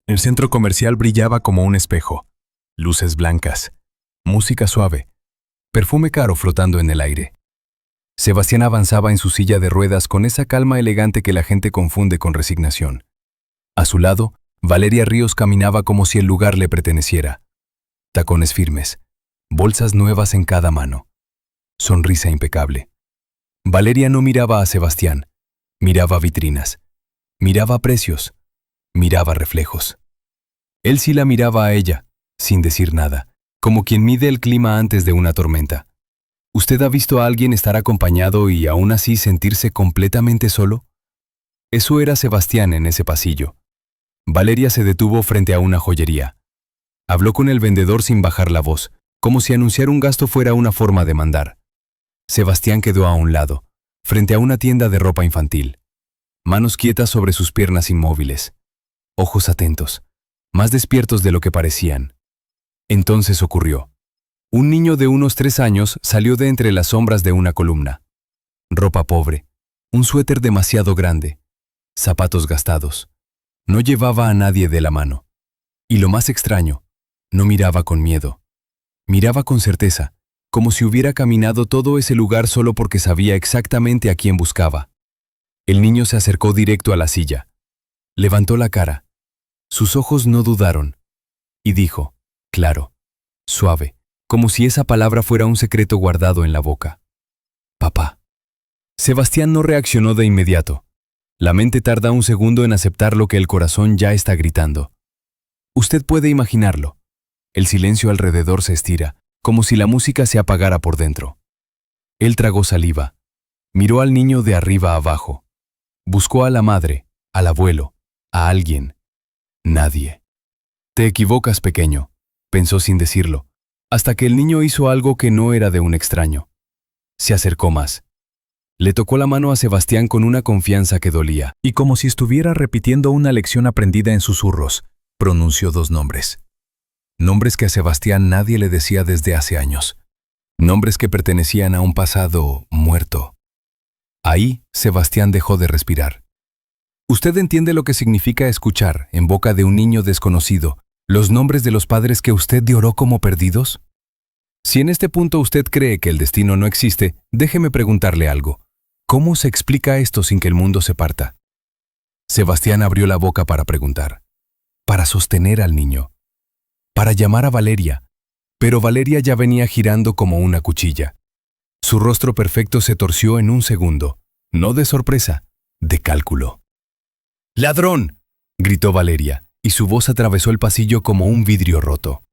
El centro comercial brillaba como un espejo. Luces blancas, música suave, perfume caro flotando en el aire. Sebastián avanzaba en su silla de ruedas con esa calma elegante que la gente confunde con resignación. A su lado, Valeria Ríos caminaba como si el lugar le perteneciera. Tacones firmes, bolsas nuevas en cada mano, sonrisa impecable. Valeria no miraba a Sebastián, miraba vitrinas, miraba precios, miraba reflejos. Él sí la miraba a ella, sin decir nada, como quien mide el clima antes de una tormenta. ¿Usted ha visto a alguien estar acompañado y aún así sentirse completamente solo? Eso era Sebastián en ese pasillo. Valeria se detuvo frente a una joyería. Habló con el vendedor sin bajar la voz, como si anunciar un gasto fuera una forma de mandar. Sebastián quedó a un lado, frente a una tienda de ropa infantil. Manos quietas sobre sus piernas inmóviles. Ojos atentos, más despiertos de lo que parecían. Entonces ocurrió. Un niño de unos 3 años salió de entre las sombras de una columna. Ropa pobre, un suéter demasiado grande, zapatos gastados. No llevaba a nadie de la mano. Y lo más extraño, no miraba con miedo. Miraba con certeza, como si hubiera caminado todo ese lugar solo porque sabía exactamente a quién buscaba. El niño se acercó directo a la silla. Levantó la cara. Sus ojos no dudaron. Y dijo, claro, suave, como si esa palabra fuera un secreto guardado en la boca. Papá. Sebastián no reaccionó de inmediato. La mente tarda un segundo en aceptar lo que el corazón ya está gritando. Usted puede imaginarlo. El silencio alrededor se estira, como si la música se apagara por dentro. Él tragó saliva. Miró al niño de arriba a abajo. Buscó a la madre, al abuelo, a alguien. Nadie. Te equivocas, pequeño, pensó sin decirlo, hasta que el niño hizo algo que no era de un extraño. Se acercó más. Le tocó la mano a Sebastián con una confianza que dolía, y como si estuviera repitiendo una lección aprendida en susurros, pronunció 2 nombres. Nombres que a Sebastián nadie le decía desde hace años. Nombres que pertenecían a un pasado muerto. Ahí, Sebastián dejó de respirar. ¿Usted entiende lo que significa escuchar, en boca de un niño desconocido, los nombres de los padres que usted lloró como perdidos? Si en este punto usted cree que el destino no existe, déjeme preguntarle algo. ¿Cómo se explica esto sin que el mundo se parta? Sebastián abrió la boca para preguntar. Para sostener al niño. Para llamar a Valeria. Pero Valeria ya venía girando como una cuchilla. Su rostro perfecto se torció en un segundo. No de sorpresa, de cálculo. ¡Ladrón!, gritó Valeria, y su voz atravesó el pasillo como un vidrio roto.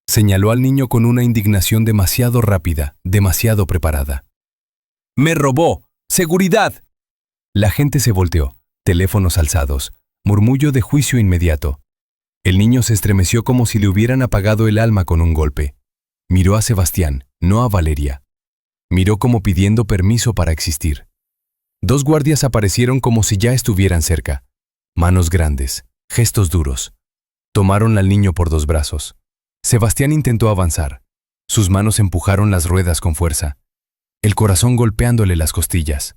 Señaló al niño con una indignación demasiado rápida, demasiado preparada. ¡Me robó! ¡Seguridad! La gente se volteó, teléfonos alzados, murmullo de juicio inmediato. El niño se estremeció como si le hubieran apagado el alma con un golpe. Miró a Sebastián, no a Valeria. Miró como pidiendo permiso para existir. 2 guardias aparecieron como si ya estuvieran cerca. Manos grandes, gestos duros. Tomaron al niño por 2 brazos. Sebastián intentó avanzar. Sus manos empujaron las ruedas con fuerza, el corazón golpeándole las costillas.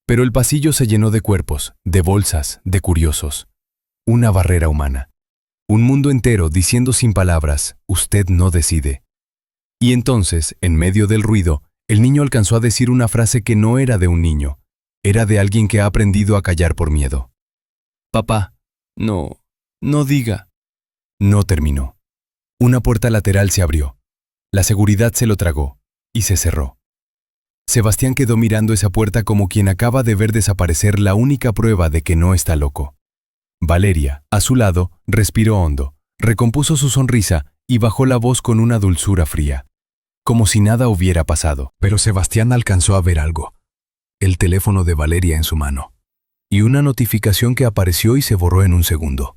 Pero el pasillo se llenó de cuerpos, de bolsas, de curiosos. Una barrera humana. Un mundo entero diciendo sin palabras, usted no decide. Y entonces, en medio del ruido, el niño alcanzó a decir una frase que no era de un niño, era de alguien que ha aprendido a callar por miedo. Papá, no diga. No terminó. Una puerta lateral se abrió. La seguridad se lo tragó y se cerró. Sebastián quedó mirando esa puerta como quien acaba de ver desaparecer la única prueba de que no está loco. Valeria, a su lado, respiró hondo, recompuso su sonrisa y bajó la voz con una dulzura fría, como si nada hubiera pasado. Pero Sebastián alcanzó a ver algo. El teléfono de Valeria en su mano. Y una notificación que apareció y se borró en un segundo.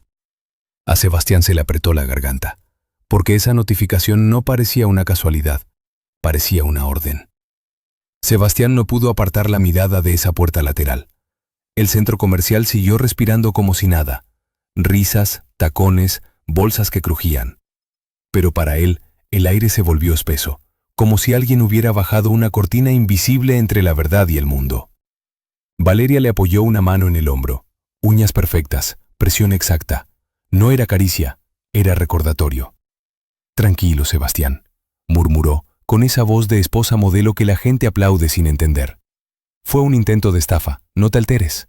A Sebastián se le apretó la garganta, porque esa notificación no parecía una casualidad, parecía una orden. Sebastián no pudo apartar la mirada de esa puerta lateral. El centro comercial siguió respirando como si nada. Risas, tacones, bolsas que crujían. Pero para él, el aire se volvió espeso, como si alguien hubiera bajado una cortina invisible entre la verdad y el mundo. Valeria le apoyó una mano en el hombro. Uñas perfectas, presión exacta. No era caricia, era recordatorio. Tranquilo, Sebastián, murmuró, con esa voz de esposa modelo que la gente aplaude sin entender. Fue un intento de estafa, no te alteres.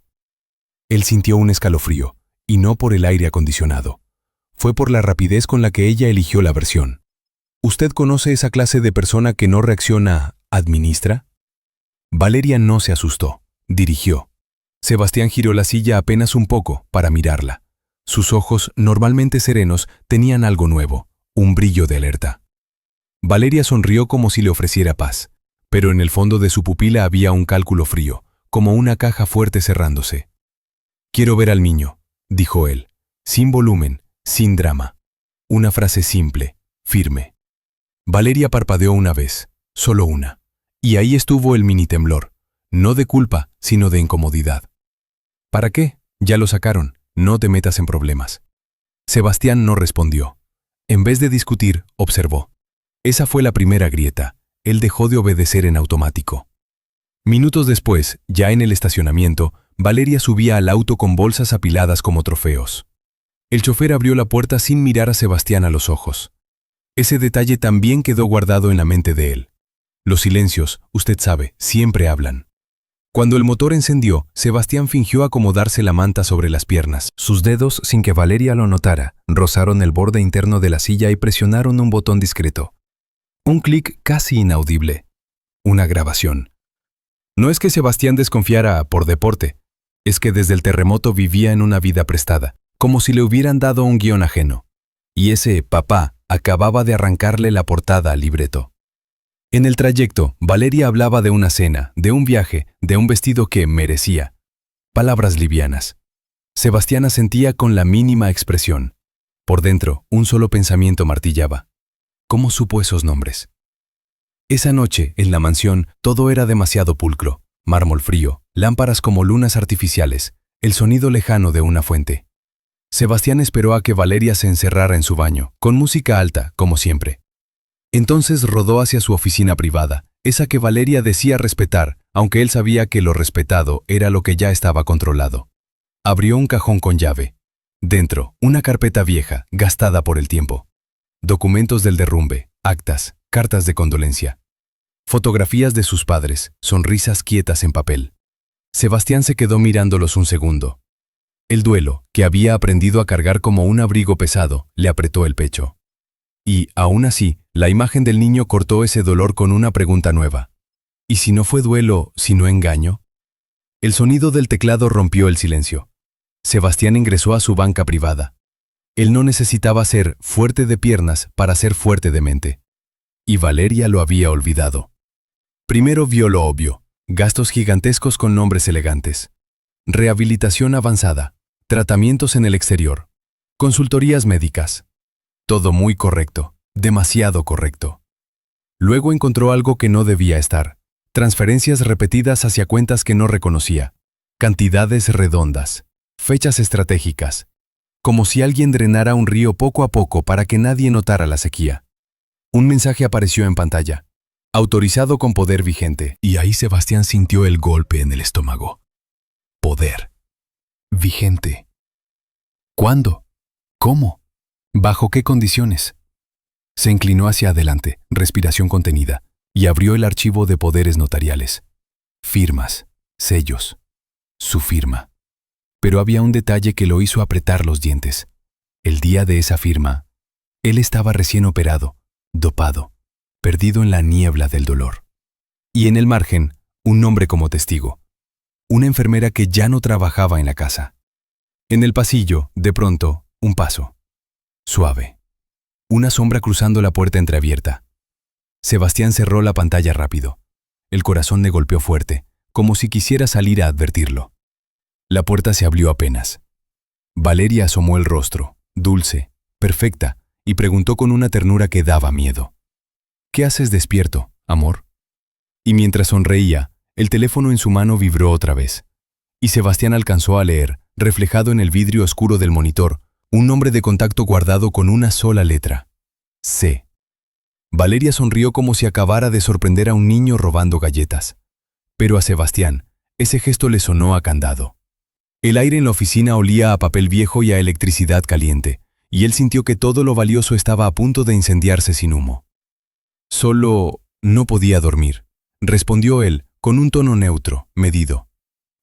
Él sintió un escalofrío, y no por el aire acondicionado. Fue por la rapidez con la que ella eligió la versión. ¿Usted conoce esa clase de persona que no reacciona, administra? Valeria no se asustó, dirigió. Sebastián giró la silla apenas un poco para mirarla. Sus ojos, normalmente serenos, tenían algo nuevo, un brillo de alerta. Valeria sonrió como si le ofreciera paz, pero en el fondo de su pupila había un cálculo frío, como una caja fuerte cerrándose. «Quiero ver al niño», dijo él, sin volumen, sin drama. Una frase simple, firme. Valeria parpadeó una vez, solo una, y ahí estuvo el mini temblor, no de culpa, sino de incomodidad. «¿Para qué? Ya lo sacaron, no te metas en problemas». Sebastián no respondió. En vez de discutir, observó. Esa fue la primera grieta. Él dejó de obedecer en automático. Minutos después, ya en el estacionamiento, Valeria subía al auto con bolsas apiladas como trofeos. El chofer abrió la puerta sin mirar a Sebastián a los ojos. Ese detalle también quedó guardado en la mente de él. Los silencios, usted sabe, siempre hablan. Cuando el motor encendió, Sebastián fingió acomodarse la manta sobre las piernas. Sus dedos, sin que Valeria lo notara, rozaron el borde interno de la silla y presionaron un botón discreto. Un clic casi inaudible. Una grabación. No es que Sebastián desconfiara por deporte, es que desde el terremoto vivía en una vida prestada, como si le hubieran dado un guión ajeno. Y ese papá acababa de arrancarle la portada al libreto. En el trayecto, Valeria hablaba de una cena, de un viaje, de un vestido que merecía. Palabras livianas. Sebastián asentía con la mínima expresión. Por dentro, un solo pensamiento martillaba. ¿Cómo supo esos nombres? Esa noche, en la mansión, todo era demasiado pulcro. Mármol frío, lámparas como lunas artificiales, el sonido lejano de una fuente. Sebastián esperó a que Valeria se encerrara en su baño, con música alta, como siempre. Entonces rodó hacia su oficina privada, esa que Valeria decía respetar, aunque él sabía que lo respetado era lo que ya estaba controlado. Abrió un cajón con llave. Dentro, una carpeta vieja, gastada por el tiempo. Documentos del derrumbe, actas, cartas de condolencia. Fotografías de sus padres, sonrisas quietas en papel. Sebastián se quedó mirándolos un segundo. El duelo, que había aprendido a cargar como un abrigo pesado, le apretó el pecho. Y, aún así, la imagen del niño cortó ese dolor con una pregunta nueva. ¿Y si no fue duelo, sino engaño? El sonido del teclado rompió el silencio. Sebastián ingresó a su banca privada. Él no necesitaba ser fuerte de piernas para ser fuerte de mente. Y Valeria lo había olvidado. Primero vio lo obvio, gastos gigantescos con nombres elegantes. Rehabilitación avanzada, tratamientos en el exterior, consultorías médicas. Todo muy correcto, demasiado correcto. Luego encontró algo que no debía estar. Transferencias repetidas hacia cuentas que no reconocía. Cantidades redondas. Fechas estratégicas. Como si alguien drenara un río poco a poco para que nadie notara la sequía. Un mensaje apareció en pantalla. Autorizado con poder vigente. Y ahí Sebastián sintió el golpe en el estómago. Poder. Vigente. ¿Cuándo? ¿Cómo? ¿Bajo qué condiciones? Se inclinó hacia adelante, respiración contenida, y abrió el archivo de poderes notariales. Firmas, sellos, su firma. Pero había un detalle que lo hizo apretar los dientes. El día de esa firma, él estaba recién operado, dopado, perdido en la niebla del dolor. Y en el margen, un nombre como testigo. Una enfermera que ya no trabajaba en la casa. En el pasillo, de pronto, un paso. Suave. Una sombra cruzando la puerta entreabierta. Sebastián cerró la pantalla rápido. El corazón le golpeó fuerte, como si quisiera salir a advertirlo. La puerta se abrió apenas. Valeria asomó el rostro, dulce, perfecta, y preguntó con una ternura que daba miedo. ¿Qué haces despierto, amor? Y mientras sonreía, el teléfono en su mano vibró otra vez. Y Sebastián alcanzó a leer, reflejado en el vidrio oscuro del monitor, un nombre de contacto guardado con una sola letra. C. Valeria sonrió como si acabara de sorprender a un niño robando galletas. Pero a Sebastián, ese gesto le sonó a candado. El aire en la oficina olía a papel viejo y a electricidad caliente, y él sintió que todo lo valioso estaba a punto de incendiarse sin humo. Solo no podía dormir, respondió él, con un tono neutro, medido.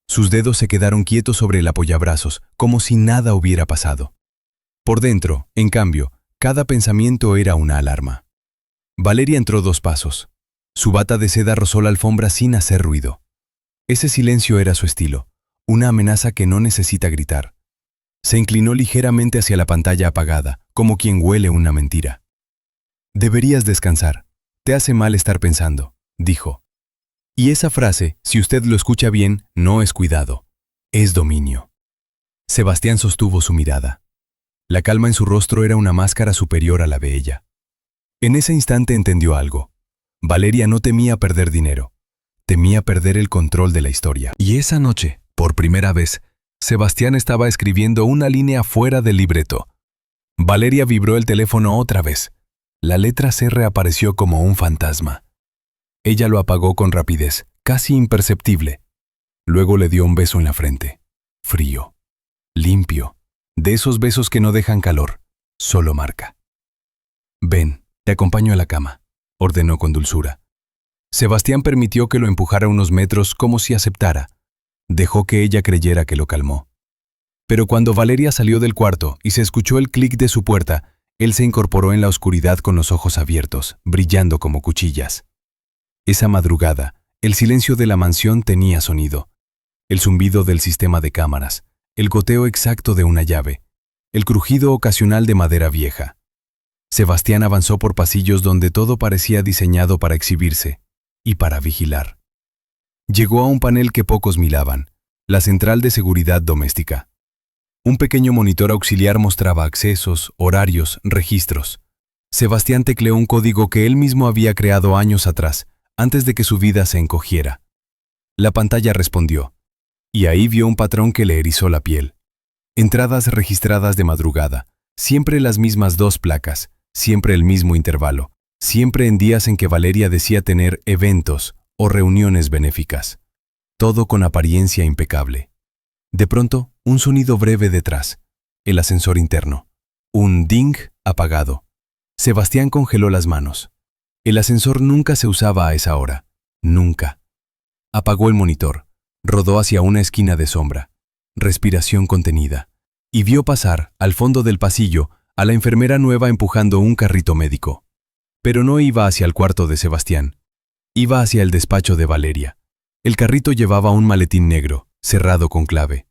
Sus dedos se quedaron quietos sobre el apoyabrazos, como si nada hubiera pasado. Por dentro, en cambio, cada pensamiento era una alarma. Valeria entró 2 pasos. Su bata de seda rozó la alfombra sin hacer ruido. Ese silencio era su estilo, una amenaza que no necesita gritar. Se inclinó ligeramente hacia la pantalla apagada, como quien huele una mentira. «Deberías descansar. Te hace mal estar pensando», dijo. Y esa frase, si usted lo escucha bien, no es cuidado, es dominio. Sebastián sostuvo su mirada. La calma en su rostro era una máscara superior a la de ella. En ese instante entendió algo. Valeria no temía perder dinero, temía perder el control de la historia. Y esa noche, por primera vez, Sebastián estaba escribiendo una línea fuera del libreto. Valeria vibró el teléfono otra vez. La letra C reapareció como un fantasma. Ella lo apagó con rapidez, casi imperceptible. Luego le dio un beso en la frente. Frío, limpio, de esos besos que no dejan calor, solo marca. «Ven, te acompaño a la cama», ordenó con dulzura. Sebastián permitió que lo empujara unos metros como si aceptara. Dejó que ella creyera que lo calmó. Pero cuando Valeria salió del cuarto y se escuchó el clic de su puerta, él se incorporó en la oscuridad con los ojos abiertos, brillando como cuchillas. Esa madrugada, el silencio de la mansión tenía sonido. El zumbido del sistema de cámaras, el goteo exacto de una llave, el crujido ocasional de madera vieja. Sebastián avanzó por pasillos donde todo parecía diseñado para exhibirse y para vigilar. Llegó a un panel que pocos miraban, la central de seguridad doméstica. Un pequeño monitor auxiliar mostraba accesos, horarios, registros. Sebastián tecleó un código que él mismo había creado años atrás, antes de que su vida se encogiera. La pantalla respondió, y ahí vio un patrón que le erizó la piel. Entradas registradas de madrugada, siempre las mismas 2 placas, siempre el mismo intervalo, siempre en días en que Valeria decía tener eventos o reuniones benéficas. Todo con apariencia impecable. De pronto, un sonido breve detrás, el ascensor interno. Un ding apagado. Sebastián congeló las manos. El ascensor nunca se usaba a esa hora. Nunca. Apagó el monitor. Rodó hacia una esquina de sombra. Respiración contenida. Y vio pasar, al fondo del pasillo, a la enfermera nueva empujando un carrito médico. Pero no iba hacia el cuarto de Sebastián. Iba hacia el despacho de Valeria. El carrito llevaba un maletín negro, cerrado con clave.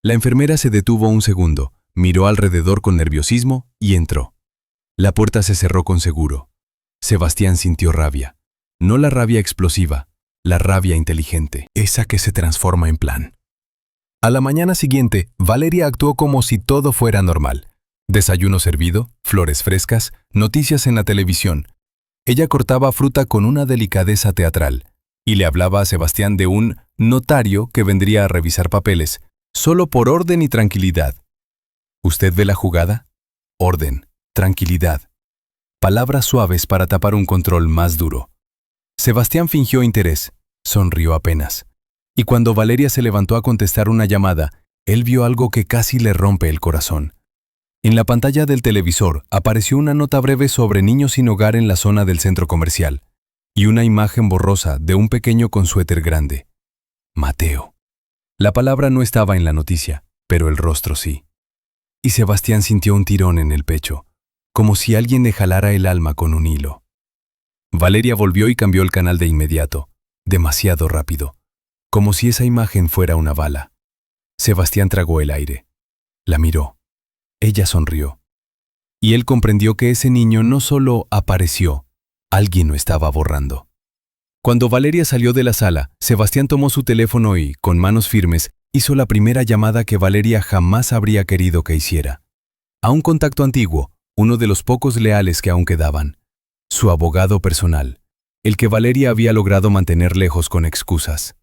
La enfermera se detuvo un segundo, miró alrededor con nerviosismo y entró. La puerta se cerró con seguro. Sebastián sintió rabia. No la rabia explosiva, la rabia inteligente, esa que se transforma en plan. A la mañana siguiente, Valeria actuó como si todo fuera normal. Desayuno servido, flores frescas, noticias en la televisión. Ella cortaba fruta con una delicadeza teatral y le hablaba a Sebastián de un notario que vendría a revisar papeles, solo por orden y tranquilidad. ¿Usted ve la jugada? Orden, tranquilidad. Palabras suaves para tapar un control más duro. Sebastián fingió interés, sonrió apenas. Y cuando Valeria se levantó a contestar una llamada, él vio algo que casi le rompe el corazón. En la pantalla del televisor apareció una nota breve sobre niños sin hogar en la zona del centro comercial y una imagen borrosa de un pequeño con suéter grande. Mateo. La palabra no estaba en la noticia, pero el rostro sí. Y Sebastián sintió un tirón en el pecho, como si alguien le jalara el alma con un hilo. Valeria volvió y cambió el canal de inmediato, demasiado rápido, como si esa imagen fuera una bala. Sebastián tragó el aire. La miró. Ella sonrió. Y él comprendió que ese niño no solo apareció, alguien lo estaba borrando. Cuando Valeria salió de la sala, Sebastián tomó su teléfono y, con manos firmes, hizo la primera llamada que Valeria jamás habría querido que hiciera. A un contacto antiguo, uno de los pocos leales que aún quedaban. Su abogado personal, el que Valeria había logrado mantener lejos con excusas.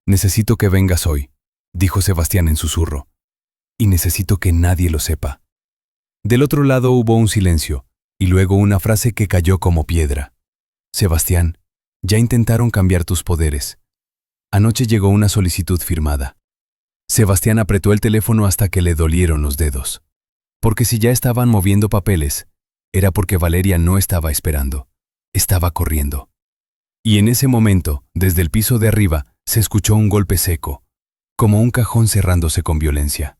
«Necesito que vengas hoy», dijo Sebastián en susurro. «Y necesito que nadie lo sepa». Del otro lado hubo un silencio, y luego una frase que cayó como piedra. «Sebastián, ya intentaron cambiar tus poderes. Anoche llegó una solicitud firmada». Sebastián apretó el teléfono hasta que le dolieron los dedos. Porque si ya estaban moviendo papeles, era porque Valeria no estaba esperando, estaba corriendo. Y en ese momento, desde el piso de arriba, se escuchó un golpe seco, como un cajón cerrándose con violencia.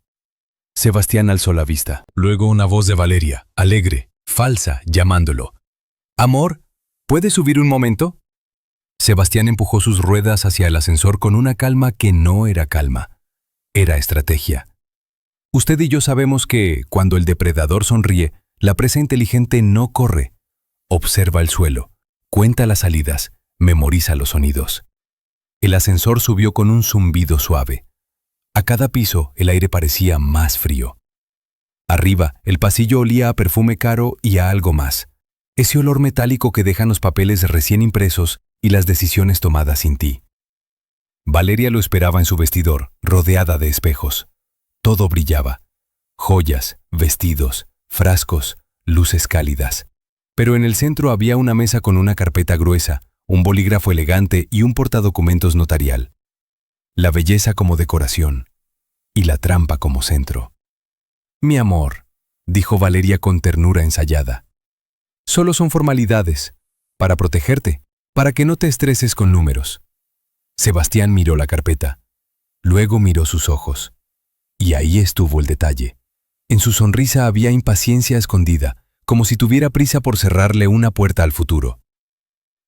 Sebastián alzó la vista. Luego una voz de Valeria, alegre, falsa, llamándolo. «Amor, ¿puedes subir un momento?» Sebastián empujó sus ruedas hacia el ascensor con una calma que no era calma. Era estrategia. Usted y yo sabemos que, cuando el depredador sonríe, la presa inteligente no corre. Observa el suelo, cuenta las salidas, memoriza los sonidos. El ascensor subió con un zumbido suave. A cada piso, el aire parecía más frío. Arriba, el pasillo olía a perfume caro y a algo más. Ese olor metálico que dejan los papeles recién impresos y las decisiones tomadas sin ti. Valeria lo esperaba en su vestidor, rodeada de espejos. Todo brillaba. Joyas, vestidos, frascos, luces cálidas. Pero en el centro había una mesa con una carpeta gruesa, un bolígrafo elegante y un portadocumentos notarial. La belleza como decoración y la trampa como centro. «Mi amor», dijo Valeria con ternura ensayada. «Solo son formalidades, para protegerte, para que no te estreses con números». Sebastián miró la carpeta. Luego miró sus ojos. Y ahí estuvo el detalle. En su sonrisa había impaciencia escondida, como si tuviera prisa por cerrarle una puerta al futuro.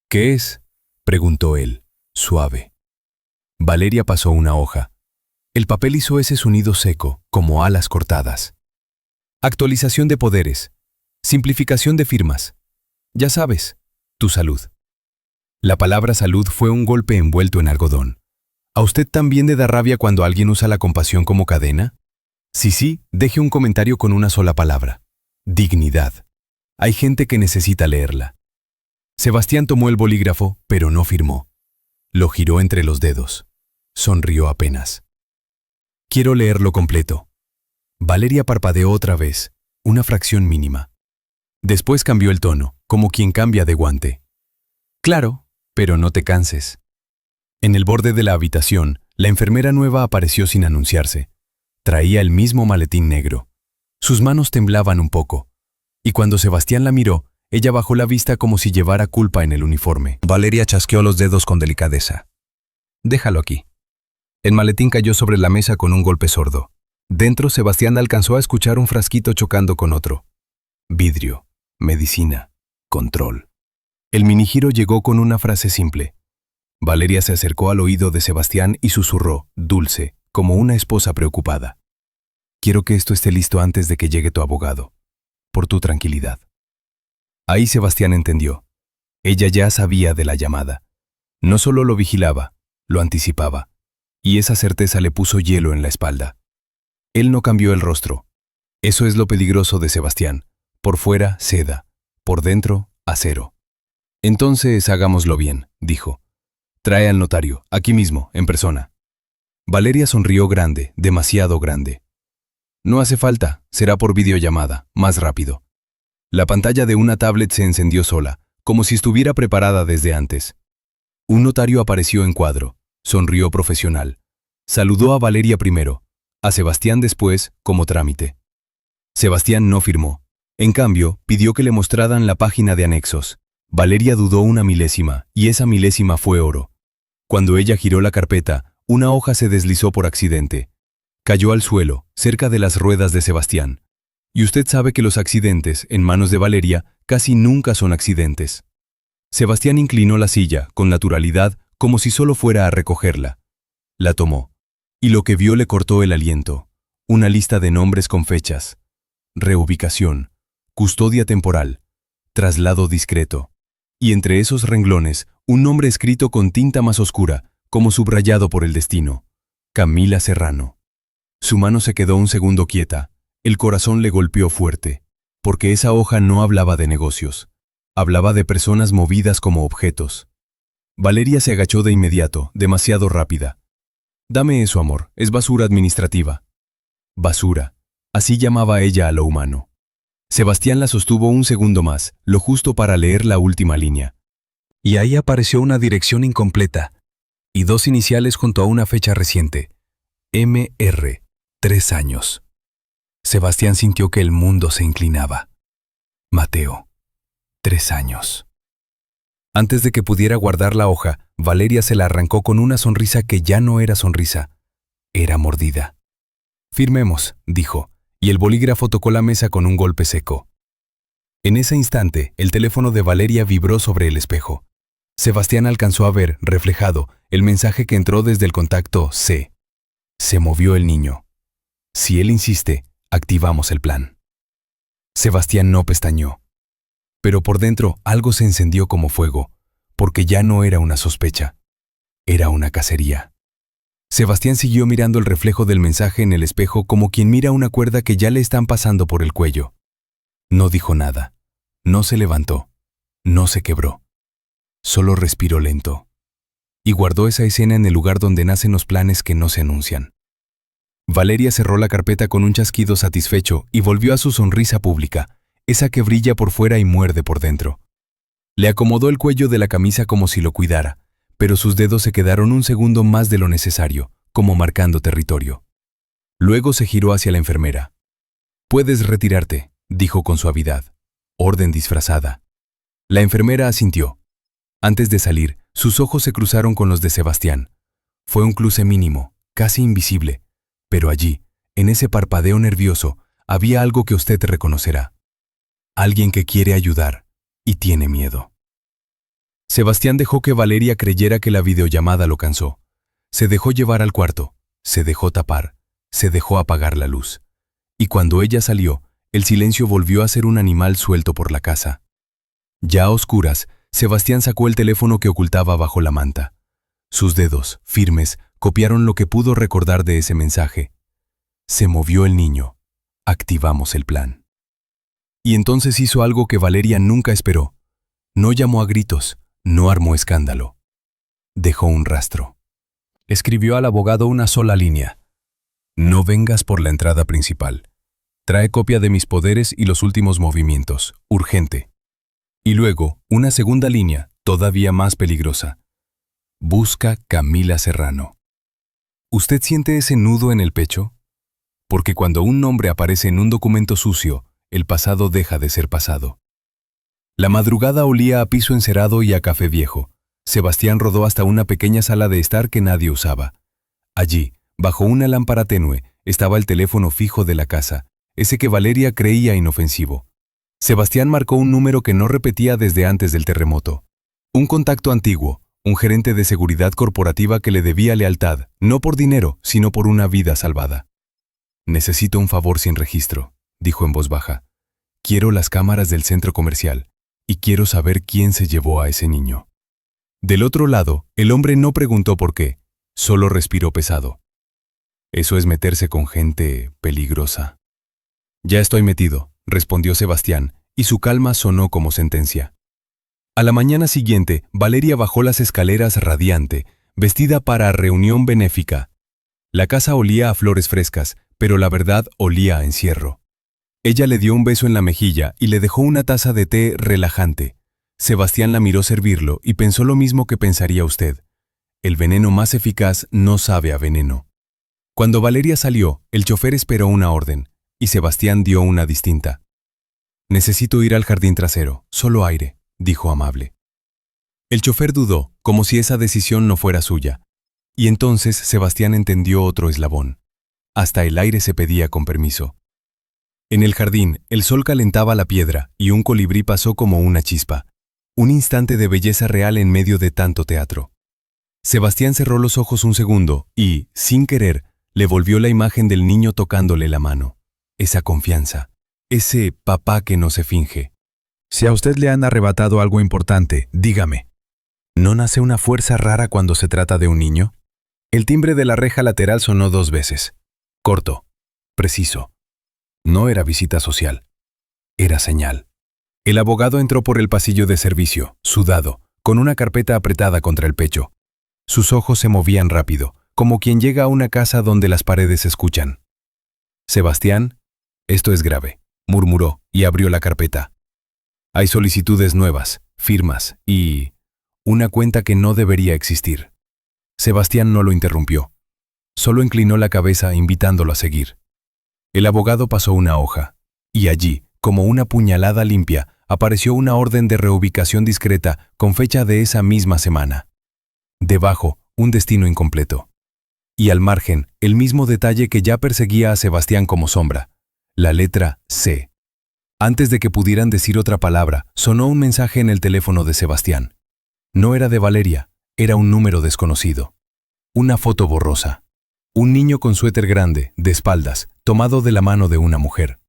«¿Qué es?», preguntó él, suave. Valeria pasó una hoja. El papel hizo ese sonido seco, como alas cortadas. «Actualización de poderes. Simplificación de firmas. Ya sabes, tu salud». La palabra salud fue un golpe envuelto en algodón. ¿A usted también le da rabia cuando alguien usa la compasión como cadena? Sí, deje un comentario con una sola palabra. Dignidad. Hay gente que necesita leerla. Sebastián tomó el bolígrafo, pero no firmó. Lo giró entre los dedos. Sonrió apenas. «Quiero leerlo completo». Valeria parpadeó otra vez, una fracción mínima. Después cambió el tono, como quien cambia de guante. «Claro, pero no te canses». En el borde de la habitación, la enfermera nueva apareció sin anunciarse. Traía el mismo maletín negro. Sus manos temblaban un poco. Y cuando Sebastián la miró, ella bajó la vista como si llevara culpa en el uniforme. Valeria chasqueó los dedos con delicadeza. «Déjalo aquí». El maletín cayó sobre la mesa con un golpe sordo. Dentro, Sebastián alcanzó a escuchar un frasquito chocando con otro. Vidrio, medicina, control. El minigiro llegó con una frase simple. Valeria se acercó al oído de Sebastián y susurró, dulce, como una esposa preocupada. «Quiero que esto esté listo antes de que llegue tu abogado. Por tu tranquilidad». Ahí Sebastián entendió. Ella ya sabía de la llamada. No solo lo vigilaba, lo anticipaba. Y esa certeza le puso hielo en la espalda. Él no cambió el rostro. Eso es lo peligroso de Sebastián. Por fuera, seda. Por dentro, acero. «Entonces hagámoslo bien», dijo. «Trae al notario, aquí mismo, en persona». Valeria sonrió grande, demasiado grande. «No hace falta, será por videollamada, más rápido». La pantalla de una tablet se encendió sola, como si estuviera preparada desde antes. Un notario apareció en cuadro, sonrió profesional. Saludó a Valeria primero, a Sebastián después, como trámite. Sebastián no firmó. En cambio, pidió que le mostraran la página de anexos. Valeria dudó una milésima, y esa milésima fue oro. Cuando ella giró la carpeta, una hoja se deslizó por accidente. Cayó al suelo, cerca de las ruedas de Sebastián. Y usted sabe que los accidentes, en manos de Valeria, casi nunca son accidentes. Sebastián inclinó la silla, con naturalidad, como si solo fuera a recogerla. La tomó. Y lo que vio le cortó el aliento. Una lista de nombres con fechas. Reubicación. Custodia temporal. Traslado discreto. Y entre esos renglones, un nombre escrito con tinta más oscura, como subrayado por el destino. Camila Serrano. Su mano se quedó un segundo quieta. El corazón le golpeó fuerte. Porque esa hoja no hablaba de negocios. Hablaba de personas movidas como objetos. Valeria se agachó de inmediato, demasiado rápida. «Dame eso, amor, es basura administrativa». Basura. Así llamaba ella a lo humano. Sebastián la sostuvo un segundo más, lo justo para leer la última línea. Y ahí apareció una dirección incompleta y dos iniciales junto a una fecha reciente. Mr. 3 años. Sebastián sintió que el mundo se inclinaba. Mateo, 3 años. Antes de que pudiera guardar la hoja, Valeria se la arrancó con una sonrisa que ya no era sonrisa, era mordida. Firmemos, dijo, y el bolígrafo tocó la mesa con un golpe seco. En ese instante, el teléfono de Valeria vibró sobre el espejo. Sebastián alcanzó a ver, reflejado, el mensaje que entró desde el contacto C. Se movió el niño. Si él insiste, activamos el plan. Sebastián no pestañeó. Pero por dentro algo se encendió como fuego, porque ya no era una sospecha. Era una cacería. Sebastián siguió mirando el reflejo del mensaje en el espejo como quien mira una cuerda que ya le están pasando por el cuello. No dijo nada. No se levantó. No se quebró. Solo respiró lento. Y guardó esa escena en el lugar donde nacen los planes que no se anuncian. Valeria cerró la carpeta con un chasquido satisfecho y volvió a su sonrisa pública, esa que brilla por fuera y muerde por dentro. Le acomodó el cuello de la camisa como si lo cuidara, pero sus dedos se quedaron un segundo más de lo necesario, como marcando territorio. Luego se giró hacia la enfermera. «Puedes retirarte», dijo con suavidad. Orden disfrazada. La enfermera asintió. Antes de salir, sus ojos se cruzaron con los de Sebastián. Fue un cruce mínimo, casi invisible, pero allí, en ese parpadeo nervioso, había algo que usted reconocerá. Alguien que quiere ayudar y tiene miedo. Sebastián dejó que Valeria creyera que la videollamada lo cansó. Se dejó llevar al cuarto, se dejó tapar, se dejó apagar la luz. Y cuando ella salió, el silencio volvió a ser un animal suelto por la casa. Ya a oscuras, Sebastián sacó el teléfono que ocultaba bajo la manta. Sus dedos, firmes, copiaron lo que pudo recordar de ese mensaje. Se movió el niño. Activamos el plan. Y entonces hizo algo que Valeria nunca esperó. No llamó a gritos, no armó escándalo. Dejó un rastro. Escribió al abogado una sola línea. No vengas por la entrada principal. Trae copia de mis poderes y los últimos movimientos. Urgente. Y luego, una segunda línea, todavía más peligrosa. Busca Camila Serrano. ¿Usted siente ese nudo en el pecho? Porque cuando un nombre aparece en un documento sucio, el pasado deja de ser pasado. La madrugada olía a piso encerado y a café viejo. Sebastián rodó hasta una pequeña sala de estar que nadie usaba. Allí, bajo una lámpara tenue, estaba el teléfono fijo de la casa, ese que Valeria creía inofensivo. Sebastián marcó un número que no repetía desde antes del terremoto. Un contacto antiguo, un gerente de seguridad corporativa que le debía lealtad, no por dinero, sino por una vida salvada. Necesito un favor sin registro, dijo en voz baja. Quiero las cámaras del centro comercial y quiero saber quién se llevó a ese niño. Del otro lado, el hombre no preguntó por qué, solo respiró pesado. Eso es meterse con gente peligrosa. Ya estoy metido, respondió Sebastián, y su calma sonó como sentencia. A la mañana siguiente, Valeria bajó las escaleras radiante, vestida para reunión benéfica. La casa olía a flores frescas, pero la verdad olía a encierro. Ella le dio un beso en la mejilla y le dejó una taza de té relajante. Sebastián la miró servirlo y pensó lo mismo que pensaría usted. El veneno más eficaz no sabe a veneno. Cuando Valeria salió, el chofer esperó una orden, y Sebastián dio una distinta. Necesito ir al jardín trasero, solo aire, dijo amable. El chofer dudó, como si esa decisión no fuera suya. Y entonces Sebastián entendió otro eslabón. Hasta el aire se pedía con permiso. En el jardín, el sol calentaba la piedra y un colibrí pasó como una chispa. Un instante de belleza real en medio de tanto teatro. Sebastián cerró los ojos un segundo y, sin querer, le volvió la imagen del niño tocándole la mano. Esa confianza. Ese papá que no se finge. Si a usted le han arrebatado algo importante, dígame. ¿No nace una fuerza rara cuando se trata de un niño? El timbre de la reja lateral sonó 2 veces. Corto. Preciso. No era visita social. Era señal. El abogado entró por el pasillo de servicio, sudado, con una carpeta apretada contra el pecho. Sus ojos se movían rápido, como quien llega a una casa donde las paredes se escuchan. Sebastián, esto es grave, murmuró y abrió la carpeta. Hay solicitudes nuevas, firmas y una cuenta que no debería existir. Sebastián no lo interrumpió. Solo inclinó la cabeza invitándolo a seguir. El abogado pasó una hoja, y allí, como una puñalada limpia, apareció una orden de reubicación discreta con fecha de esa misma semana. Debajo, un destino incompleto. Y al margen, el mismo detalle que ya perseguía a Sebastián como sombra, la letra C. Antes de que pudieran decir otra palabra, sonó un mensaje en el teléfono de Sebastián. No era de Valeria, era un número desconocido. Una foto borrosa. Un niño con suéter grande, de espaldas, tomado de la mano de una mujer.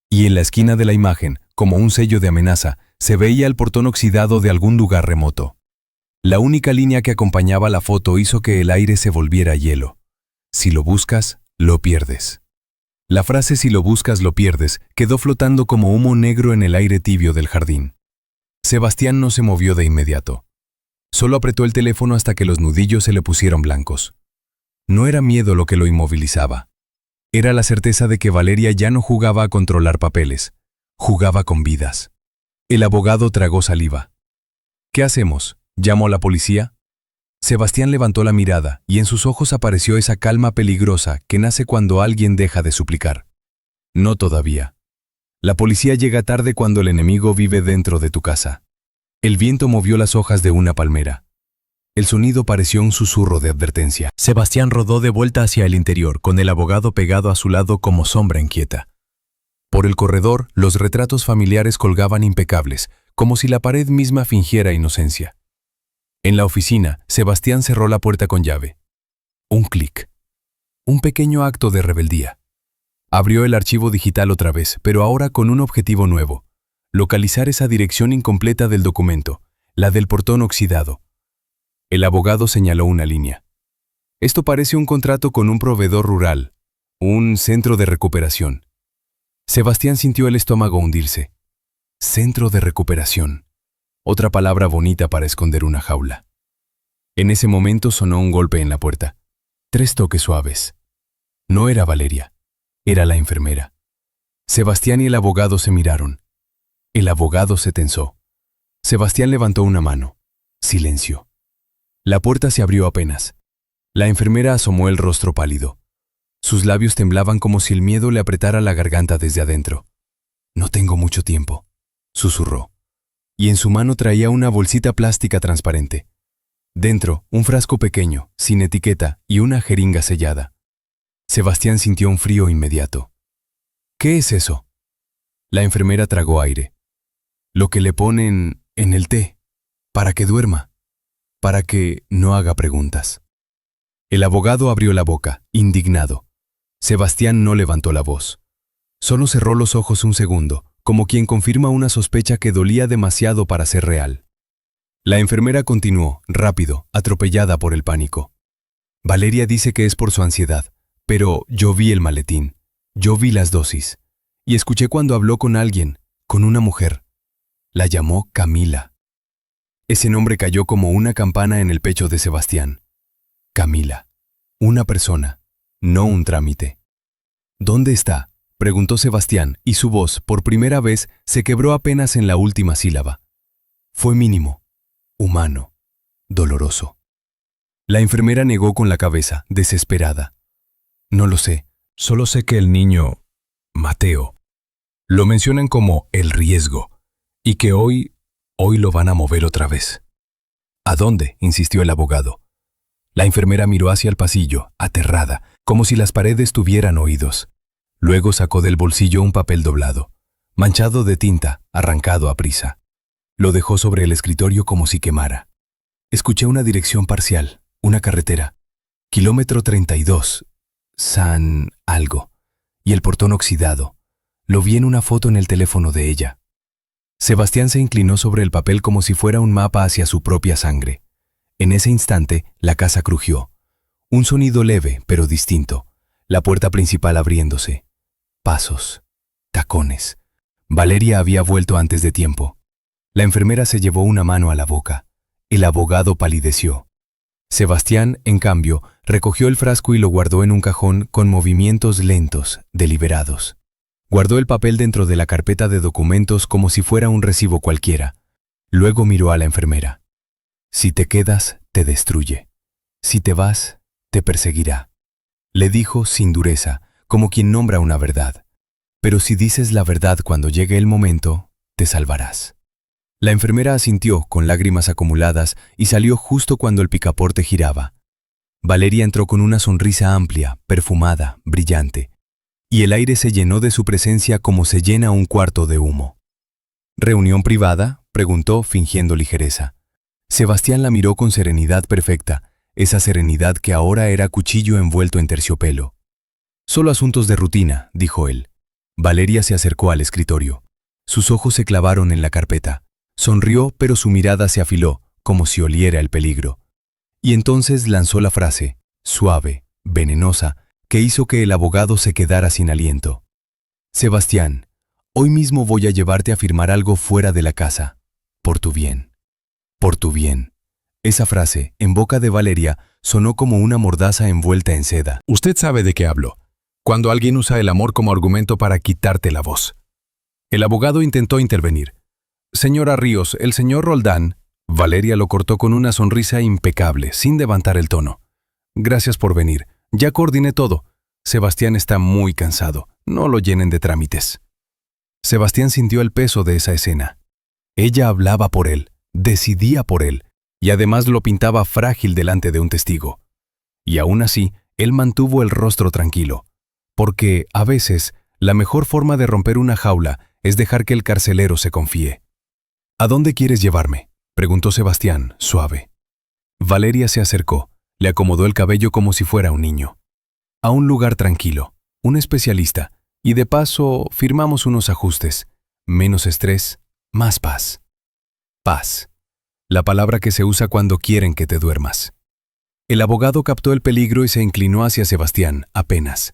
Y en la esquina de la imagen, como un sello de amenaza, se veía el portón oxidado de algún lugar remoto. La única línea que acompañaba la foto hizo que el aire se volviera hielo. Si lo buscas, lo pierdes. La frase "si lo buscas, lo pierdes" quedó flotando como humo negro en el aire tibio del jardín. Sebastián no se movió de inmediato. Solo apretó el teléfono hasta que los nudillos se le pusieron blancos. No era miedo lo que lo inmovilizaba. Era la certeza de que Valeria ya no jugaba a controlar papeles, jugaba con vidas. El abogado tragó saliva. ¿Qué hacemos? ¿Llamo a la policía? Sebastián levantó la mirada y en sus ojos apareció esa calma peligrosa que nace cuando alguien deja de suplicar. No todavía. La policía llega tarde cuando el enemigo vive dentro de tu casa. El viento movió las hojas de una palmera. El sonido pareció un susurro de advertencia. Sebastián rodó de vuelta hacia el interior, con el abogado pegado a su lado como sombra inquieta. Por el corredor, los retratos familiares colgaban impecables, como si la pared misma fingiera inocencia. En la oficina, Sebastián cerró la puerta con llave. Un clic. Un pequeño acto de rebeldía. Abrió el archivo digital otra vez, pero ahora con un objetivo nuevo. Localizar esa dirección incompleta del documento, la del portón oxidado. El abogado señaló una línea. Esto parece un contrato con un proveedor rural, un centro de recuperación. Sebastián sintió el estómago hundirse. Centro de recuperación. Otra palabra bonita para esconder una jaula. En ese momento sonó un golpe en la puerta. 3 toques suaves. No era Valeria, era la enfermera. Sebastián y el abogado se miraron. El abogado se tensó. Sebastián levantó una mano. Silencio. La puerta se abrió apenas. La enfermera asomó el rostro pálido. Sus labios temblaban como si el miedo le apretara la garganta desde adentro. «No tengo mucho tiempo», susurró. Y en su mano traía una bolsita plástica transparente. Dentro, un frasco pequeño, sin etiqueta y una jeringa sellada. Sebastián sintió un frío inmediato. «¿Qué es eso?» La enfermera tragó aire. «Lo que le ponen en el té, para que duerma, para que no haga preguntas». El abogado abrió la boca, indignado. Sebastián no levantó la voz. Solo cerró los ojos un segundo, como quien confirma una sospecha que dolía demasiado para ser real. La enfermera continuó, rápido, atropellada por el pánico. «Valeria dice que es por su ansiedad, pero yo vi el maletín, yo vi las dosis, y escuché cuando habló con alguien, con una mujer. La llamó Camila». Ese nombre cayó como una campana en el pecho de Sebastián. Camila. Una persona, no un trámite. «¿Dónde está?», preguntó Sebastián, y su voz, por primera vez, se quebró apenas en la última sílaba. Fue mínimo, humano, doloroso. La enfermera negó con la cabeza, desesperada. «No lo sé, solo sé que el niño, Mateo, lo mencionan como el riesgo, y que hoy lo van a mover otra vez». «¿A dónde?», insistió el abogado. La enfermera miró hacia el pasillo, aterrada, como si las paredes tuvieran oídos. Luego sacó del bolsillo un papel doblado, manchado de tinta, arrancado a prisa. Lo dejó sobre el escritorio como si quemara. «Escuché una dirección parcial, una carretera. Kilómetro 32, San algo. Y el portón oxidado. Lo vi en una foto en el teléfono de ella». Sebastián se inclinó sobre el papel como si fuera un mapa hacia su propia sangre. En ese instante, la casa crujió. Un sonido leve, pero distinto. La puerta principal abriéndose. Pasos. Tacones. Valeria había vuelto antes de tiempo. La enfermera se llevó una mano a la boca. El abogado palideció. Sebastián, en cambio, recogió el frasco y lo guardó en un cajón con movimientos lentos, deliberados. Guardó el papel dentro de la carpeta de documentos como si fuera un recibo cualquiera. Luego miró a la enfermera. «Si te quedas, te destruye. Si te vas, te perseguirá». le dijo sin dureza, como quien nombra una verdad. Pero si dices la verdad cuando llegue el momento, te salvarás. La enfermera asintió con lágrimas acumuladas y salió justo cuando el picaporte giraba. Valeria entró con una sonrisa amplia, perfumada, brillante, y el aire se llenó de su presencia como se llena un cuarto de humo. ¿Reunión privada?, preguntó, fingiendo ligereza. Sebastián la miró con serenidad perfecta, esa serenidad que ahora era cuchillo envuelto en terciopelo. «Solo asuntos de rutina», dijo él. Valeria se acercó al escritorio. Sus ojos se clavaron en la carpeta. Sonrió, pero su mirada se afiló, como si oliera el peligro. Y entonces lanzó la frase, suave, venenosa, que hizo que el abogado se quedara sin aliento. «Sebastián, hoy mismo voy a llevarte a firmar algo fuera de la casa. Por tu bien. Por tu bien». Esa frase, en boca de Valeria, sonó como una mordaza envuelta en seda. «Usted sabe de qué hablo. Cuando alguien usa el amor como argumento para quitarte la voz». El abogado intentó intervenir. «Señora Ríos, el señor Roldán». Valeria lo cortó con una sonrisa impecable, sin levantar el tono. «Gracias por venir. Ya coordiné todo. Sebastián está muy cansado. No lo llenen de trámites». Sebastián sintió el peso de esa escena. Ella hablaba por él, decidía por él, y además lo pintaba frágil delante de un testigo. Y aún así, él mantuvo el rostro tranquilo, porque, a veces, la mejor forma de romper una jaula es dejar que el carcelero se confíe. «¿A dónde quieres llevarme?», preguntó Sebastián, suave. Valeria se acercó, le acomodó el cabello como si fuera un niño. «A un lugar tranquilo, un especialista, y de paso firmamos unos ajustes. Menos estrés, más paz». Paz. La palabra que se usa cuando quieren que te duermas. El abogado captó el peligro y se inclinó hacia Sebastián, apenas.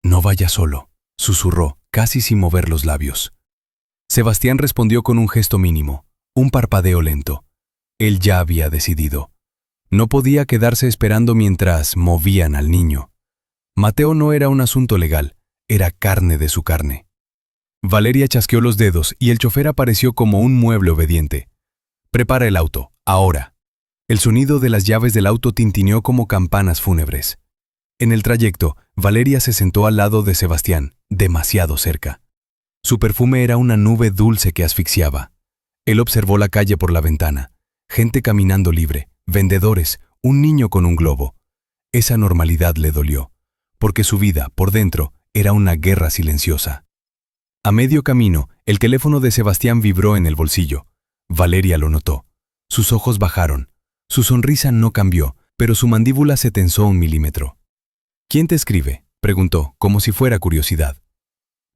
«No vaya solo», susurró, casi sin mover los labios. Sebastián respondió con un gesto mínimo, un parpadeo lento. Él ya había decidido. No podía quedarse esperando mientras movían al niño. Mateo no era un asunto legal, era carne de su carne. Valeria chasqueó los dedos y el chofer apareció como un mueble obediente. «Prepara el auto, ahora». El sonido de las llaves del auto tintineó como campanas fúnebres. En el trayecto, Valeria se sentó al lado de Sebastián, demasiado cerca. Su perfume era una nube dulce que asfixiaba. Él observó la calle por la ventana. Gente caminando libre, vendedores, un niño con un globo. Esa normalidad le dolió, porque su vida, por dentro, era una guerra silenciosa. A medio camino, el teléfono de Sebastián vibró en el bolsillo. Valeria lo notó. Sus ojos bajaron. Su sonrisa no cambió, pero su mandíbula se tensó 1 milímetro. «¿Quién te escribe?», preguntó, como si fuera curiosidad.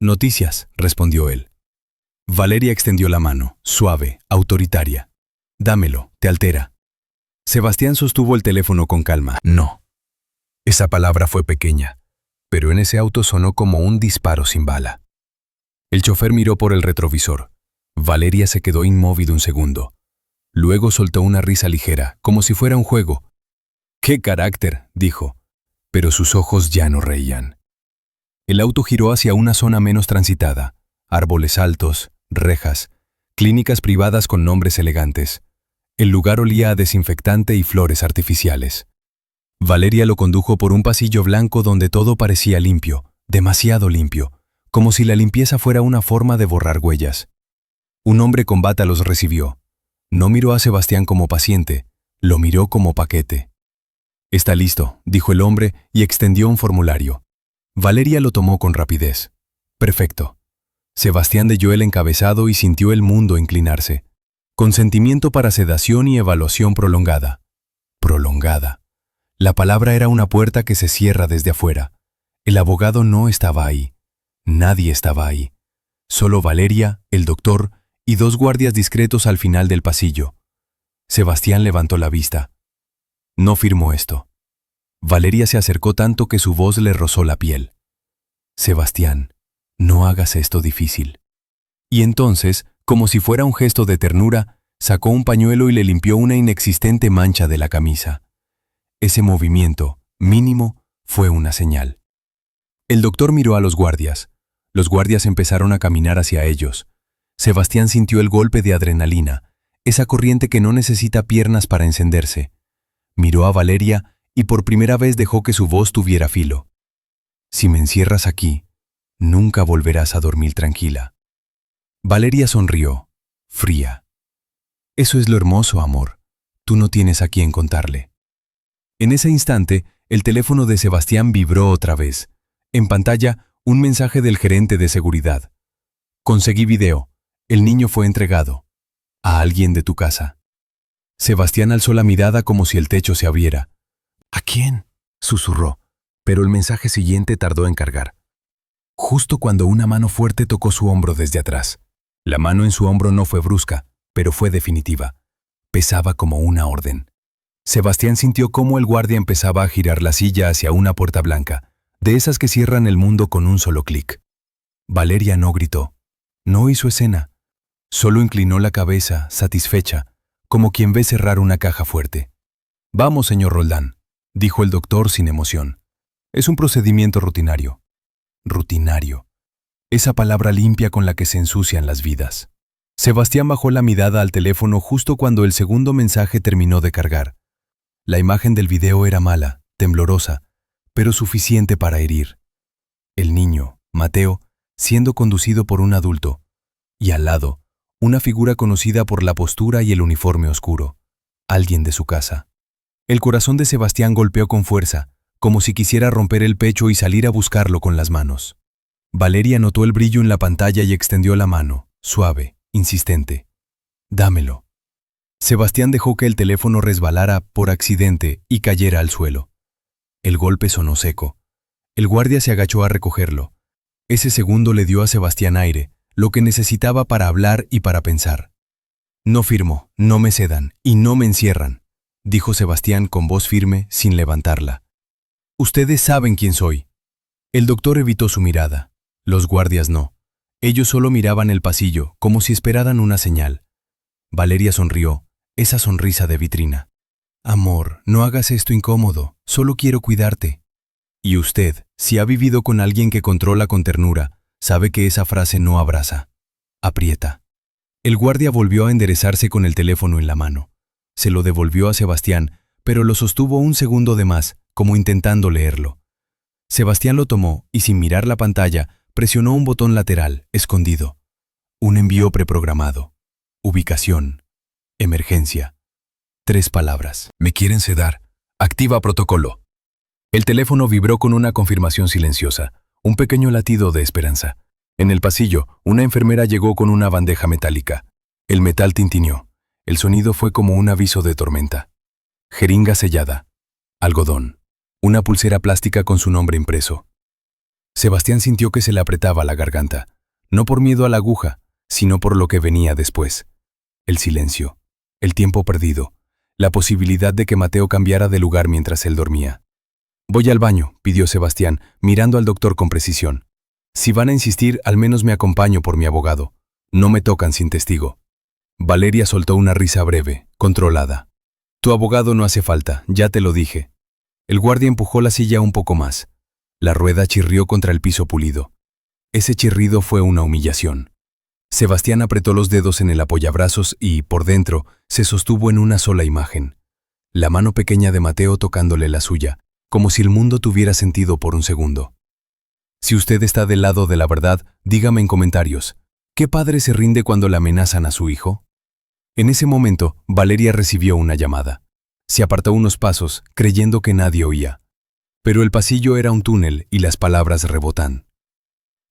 «Noticias», respondió él. Valeria extendió la mano, suave, autoritaria. «Dámelo, te altera». Sebastián sostuvo el teléfono con calma. «No». Esa palabra fue pequeña, pero en ese auto sonó como un disparo sin bala. El chofer miró por el retrovisor. Valeria se quedó inmóvil un segundo. Luego soltó una risa ligera, como si fuera un juego. «¡Qué carácter!», dijo, pero sus ojos ya no reían. El auto giró hacia una zona menos transitada, árboles altos, rejas, clínicas privadas con nombres elegantes. El lugar olía a desinfectante y flores artificiales. Valeria lo condujo por un pasillo blanco donde todo parecía limpio, demasiado limpio, como si la limpieza fuera una forma de borrar huellas. Un hombre con bata los recibió. No miró a Sebastián como paciente, lo miró como paquete. «Está listo», dijo el hombre y extendió un formulario. Valeria lo tomó con rapidez. «Perfecto». Sebastián leyó el encabezado y sintió el mundo inclinarse. «Consentimiento para sedación y evaluación prolongada». Prolongada. La palabra era una puerta que se cierra desde afuera. El abogado no estaba ahí. Nadie estaba ahí. Solo Valeria, el doctor y 2 guardias discretos al final del pasillo. Sebastián levantó la vista. No firmó esto. Valeria se acercó tanto que su voz le rozó la piel. «Sebastián, no hagas esto difícil». Y entonces, como si fuera un gesto de ternura, sacó un pañuelo y le limpió una inexistente mancha de la camisa. Ese movimiento, mínimo, fue una señal. El doctor miró a los guardias. Los guardias empezaron a caminar hacia ellos. Sebastián sintió el golpe de adrenalina, esa corriente que no necesita piernas para encenderse. Miró a Valeria y por primera vez dejó que su voz tuviera filo. Si me encierras aquí, nunca volverás a dormir tranquila. Valeria sonrió, fría. Eso es lo hermoso, amor. Tú no tienes a quién contarle. En ese instante, el teléfono de Sebastián vibró otra vez. En pantalla, un mensaje del gerente de seguridad. Conseguí video. El niño fue entregado. A alguien de tu casa. Sebastián alzó la mirada como si el techo se abriera. ¿A quién?, susurró, pero el mensaje siguiente tardó en cargar. Justo cuando una mano fuerte tocó su hombro desde atrás. La mano en su hombro no fue brusca, pero fue definitiva. Pesaba como una orden. Sebastián sintió cómo el guardia empezaba a girar la silla hacia una puerta blanca, de esas que cierran el mundo con un solo clic. Valeria no gritó, no hizo escena, solo inclinó la cabeza, satisfecha, como quien ve cerrar una caja fuerte. «Vamos, señor Roldán», dijo el doctor sin emoción. «Es un procedimiento rutinario». Rutinario. Esa palabra limpia con la que se ensucian las vidas. Sebastián bajó la mirada al teléfono justo cuando el segundo mensaje terminó de cargar. La imagen del video era mala, temblorosa, pero suficiente para herir. El niño, Mateo, siendo conducido por un adulto, y al lado, una figura conocida por la postura y el uniforme oscuro, alguien de su casa. El corazón de Sebastián golpeó con fuerza, como si quisiera romper el pecho y salir a buscarlo con las manos. Valeria notó el brillo en la pantalla y extendió la mano, suave, insistente. «Dámelo». Sebastián dejó que el teléfono resbalara por accidente y cayera al suelo. El golpe sonó seco. El guardia se agachó a recogerlo. Ese segundo le dio a Sebastián aire, lo que necesitaba para hablar y para pensar. «No firmo, no me sedan y no me encierran», dijo Sebastián con voz firme sin levantarla. «Ustedes saben quién soy». El doctor evitó su mirada. Los guardias no. Ellos solo miraban el pasillo, como si esperaran una señal. Valeria sonrió, esa sonrisa de vitrina. «Amor, no hagas esto incómodo, solo quiero cuidarte». Y usted, si ha vivido con alguien que controla con ternura, sabe que esa frase no abraza, aprieta. El guardia volvió a enderezarse con el teléfono en la mano. Se lo devolvió a Sebastián, pero lo sostuvo un segundo de más, como intentando leerlo. Sebastián lo tomó y sin mirar la pantalla, presionó un botón lateral, escondido. Un envío preprogramado. Ubicación. Emergencia. 3 palabras. «Me quieren sedar. Activa protocolo». El teléfono vibró con una confirmación silenciosa, un pequeño latido de esperanza. En el pasillo, una enfermera llegó con una bandeja metálica. El metal tintineó. El sonido fue como un aviso de tormenta. Jeringa sellada. Algodón. Una pulsera plástica con su nombre impreso. Sebastián sintió que se le apretaba la garganta, no por miedo a la aguja, sino por lo que venía después. El silencio, el tiempo perdido, la posibilidad de que Mateo cambiara de lugar mientras él dormía. «Voy al baño», pidió Sebastián, mirando al doctor con precisión. «Si van a insistir, al menos me acompaño por mi abogado. No me tocan sin testigo». Valeria soltó una risa breve, controlada. «Tu abogado no hace falta, ya te lo dije». El guardia empujó la silla un poco más. La rueda chirrió contra el piso pulido. Ese chirrido fue una humillación. Sebastián apretó los dedos en el apoyabrazos y, por dentro, se sostuvo en una sola imagen. La mano pequeña de Mateo tocándole la suya, como si el mundo tuviera sentido por un segundo. Si usted está del lado de la verdad, dígame en comentarios, ¿qué padre se rinde cuando le amenazan a su hijo? En ese momento, Valeria recibió una llamada. Se apartó unos pasos, creyendo que nadie oía. Pero el pasillo era un túnel y las palabras rebotan.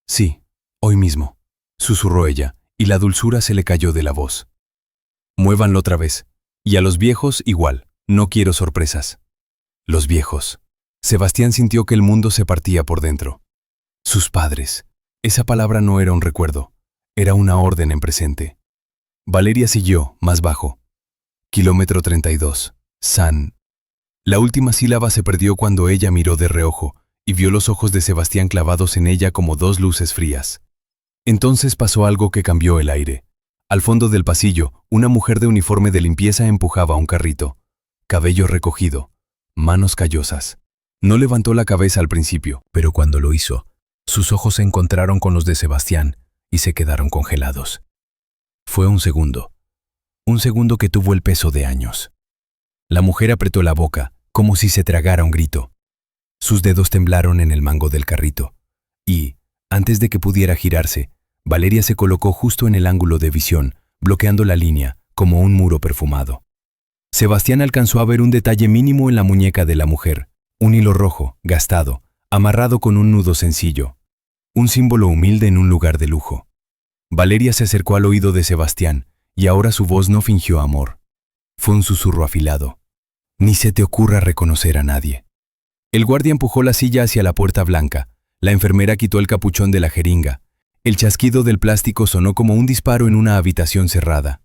«Sí, hoy mismo», susurró ella, y la dulzura se le cayó de la voz. «Muévanlo otra vez. Y a los viejos igual, no quiero sorpresas». Los viejos. Sebastián sintió que el mundo se partía por dentro. Sus padres. Esa palabra no era un recuerdo, era una orden en presente. Valeria siguió, más bajo. Kilómetro 32. San. La última sílaba se perdió cuando ella miró de reojo y vio los ojos de Sebastián clavados en ella como 2 luces frías. Entonces pasó algo que cambió el aire. Al fondo del pasillo, una mujer de uniforme de limpieza empujaba un carrito. Cabello recogido, manos callosas. No levantó la cabeza al principio, pero cuando lo hizo, sus ojos se encontraron con los de Sebastián y se quedaron congelados. Fue un segundo que tuvo el peso de años. La mujer apretó la boca, como si se tragara un grito. Sus dedos temblaron en el mango del carrito. Y, antes de que pudiera girarse, Valeria se colocó justo en el ángulo de visión, bloqueando la línea, como un muro perfumado. Sebastián alcanzó a ver un detalle mínimo en la muñeca de la mujer, un hilo rojo, gastado, amarrado con un nudo sencillo. Un símbolo humilde en un lugar de lujo. Valeria se acercó al oído de Sebastián, y ahora su voz no fingió amor. Fue un susurro afilado. Ni se te ocurra reconocer a nadie. El guardia empujó la silla hacia la puerta blanca. La enfermera quitó el capuchón de la jeringa. El chasquido del plástico sonó como un disparo en una habitación cerrada.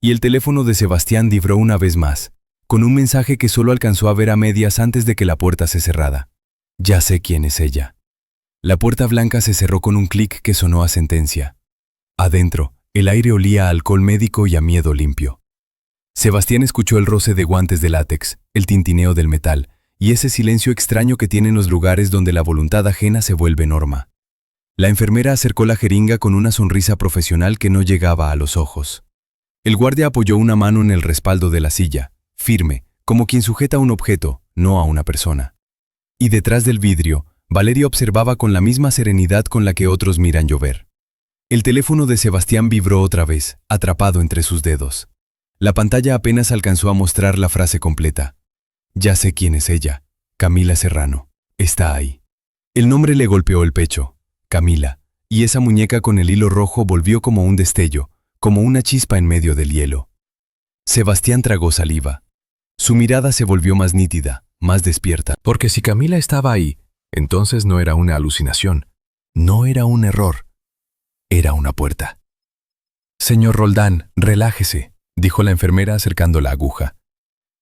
Y el teléfono de Sebastián vibró una vez más, con un mensaje que solo alcanzó a ver a medias antes de que la puerta se cerrara. Ya sé quién es ella. La puerta blanca se cerró con un clic que sonó a sentencia. Adentro, el aire olía a alcohol médico y a miedo limpio. Sebastián escuchó el roce de guantes de látex, el tintineo del metal, y ese silencio extraño que tienen los lugares donde la voluntad ajena se vuelve norma. La enfermera acercó la jeringa con una sonrisa profesional que no llegaba a los ojos. El guardia apoyó una mano en el respaldo de la silla, firme, como quien sujeta un objeto, no a una persona. Y detrás del vidrio, Valeria observaba con la misma serenidad con la que otros miran llover. El teléfono de Sebastián vibró otra vez, atrapado entre sus dedos. La pantalla apenas alcanzó a mostrar la frase completa. Ya sé quién es ella. Camila Serrano. Está ahí. El nombre le golpeó el pecho. Camila. Y esa muñeca con el hilo rojo volvió como un destello, como una chispa en medio del hielo. Sebastián tragó saliva. Su mirada se volvió más nítida, más despierta. Porque si Camila estaba ahí, entonces no era una alucinación. No era un error. Era una puerta. Señor Roldán, relájese, dijo la enfermera acercando la aguja.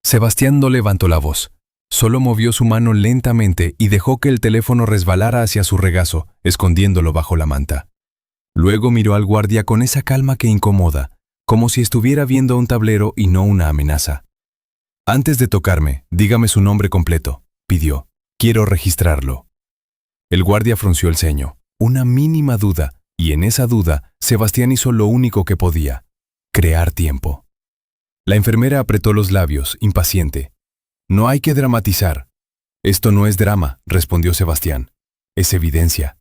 Sebastián no levantó la voz. Solo movió su mano lentamente y dejó que el teléfono resbalara hacia su regazo, escondiéndolo bajo la manta. Luego miró al guardia con esa calma que incomoda, como si estuviera viendo un tablero y no una amenaza. Antes de tocarme, dígame su nombre completo, pidió. Quiero registrarlo. El guardia frunció el ceño. Una mínima duda, y en esa duda, Sebastián hizo lo único que podía: crear tiempo. La enfermera apretó los labios, impaciente. No hay que dramatizar. Esto no es drama, respondió Sebastián. Es evidencia.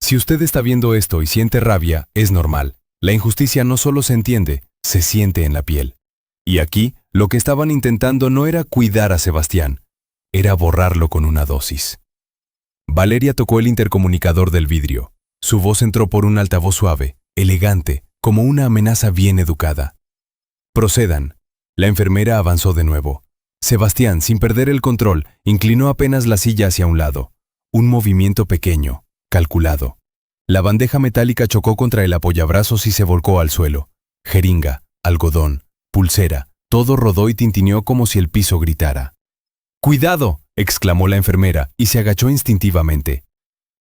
Si usted está viendo esto y siente rabia, es normal. La injusticia no solo se entiende, se siente en la piel. Y aquí, lo que estaban intentando no era cuidar a Sebastián, era borrarlo con una dosis. Valeria tocó el intercomunicador del vidrio. Su voz entró por un altavoz suave, elegante, como una amenaza bien educada. Procedan. La enfermera avanzó de nuevo. Sebastián, sin perder el control, inclinó apenas la silla hacia un lado. Un movimiento pequeño, calculado. La bandeja metálica chocó contra el apoyabrazos y se volcó al suelo. Jeringa, algodón, pulsera, todo rodó y tintineó como si el piso gritara. ¡Cuidado!, exclamó la enfermera y se agachó instintivamente.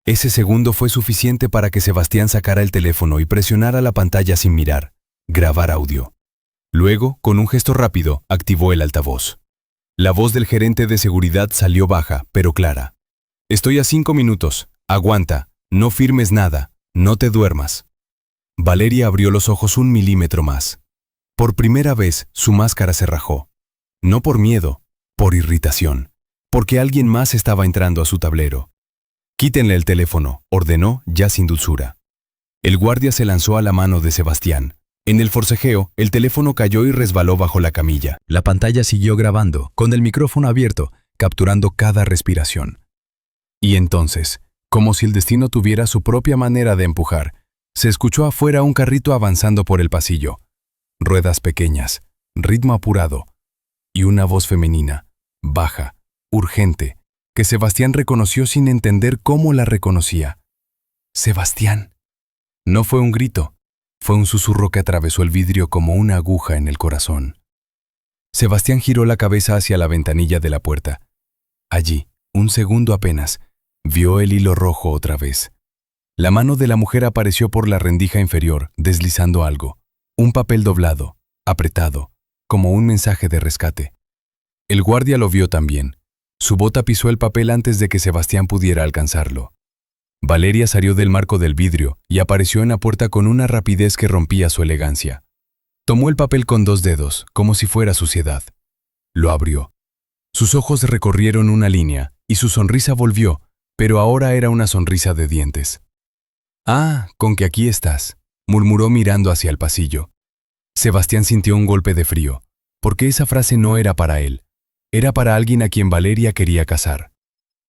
Ese segundo fue suficiente para que Sebastián sacara el teléfono y presionara la pantalla sin mirar. Grabar audio. Luego, con un gesto rápido, activó el altavoz. La voz del gerente de seguridad salió baja, pero clara. Estoy a 5 minutos. Aguanta. No firmes nada. No te duermas. Valeria abrió los ojos 1 milímetro más. Por primera vez, su máscara se rajó. No por miedo, por irritación. Porque alguien más estaba entrando a su tablero. Quítenle el teléfono, ordenó, ya sin dulzura. El guardia se lanzó a la mano de Sebastián. En el forcejeo, el teléfono cayó y resbaló bajo la camilla. La pantalla siguió grabando, con el micrófono abierto, capturando cada respiración. Y entonces, como si el destino tuviera su propia manera de empujar, se escuchó afuera un carrito avanzando por el pasillo. Ruedas pequeñas, ritmo apurado, y una voz femenina, baja, urgente, que Sebastián reconoció sin entender cómo la reconocía. ¡Sebastián! No fue un grito. Fue un susurro que atravesó el vidrio como una aguja en el corazón. Sebastián giró la cabeza hacia la ventanilla de la puerta. Allí, un segundo apenas, vio el hilo rojo otra vez. La mano de la mujer apareció por la rendija inferior, deslizando algo. Un papel doblado, apretado, como un mensaje de rescate. El guardia lo vio también. Su bota pisó el papel antes de que Sebastián pudiera alcanzarlo. Valeria salió del marco del vidrio y apareció en la puerta con una rapidez que rompía su elegancia. Tomó el papel con 2 dedos, como si fuera suciedad. Lo abrió. Sus ojos recorrieron una línea y su sonrisa volvió, pero ahora era una sonrisa de dientes. «Ah, con que aquí estás», murmuró mirando hacia el pasillo. Sebastián sintió un golpe de frío, porque esa frase no era para él, era para alguien a quien Valeria quería casar.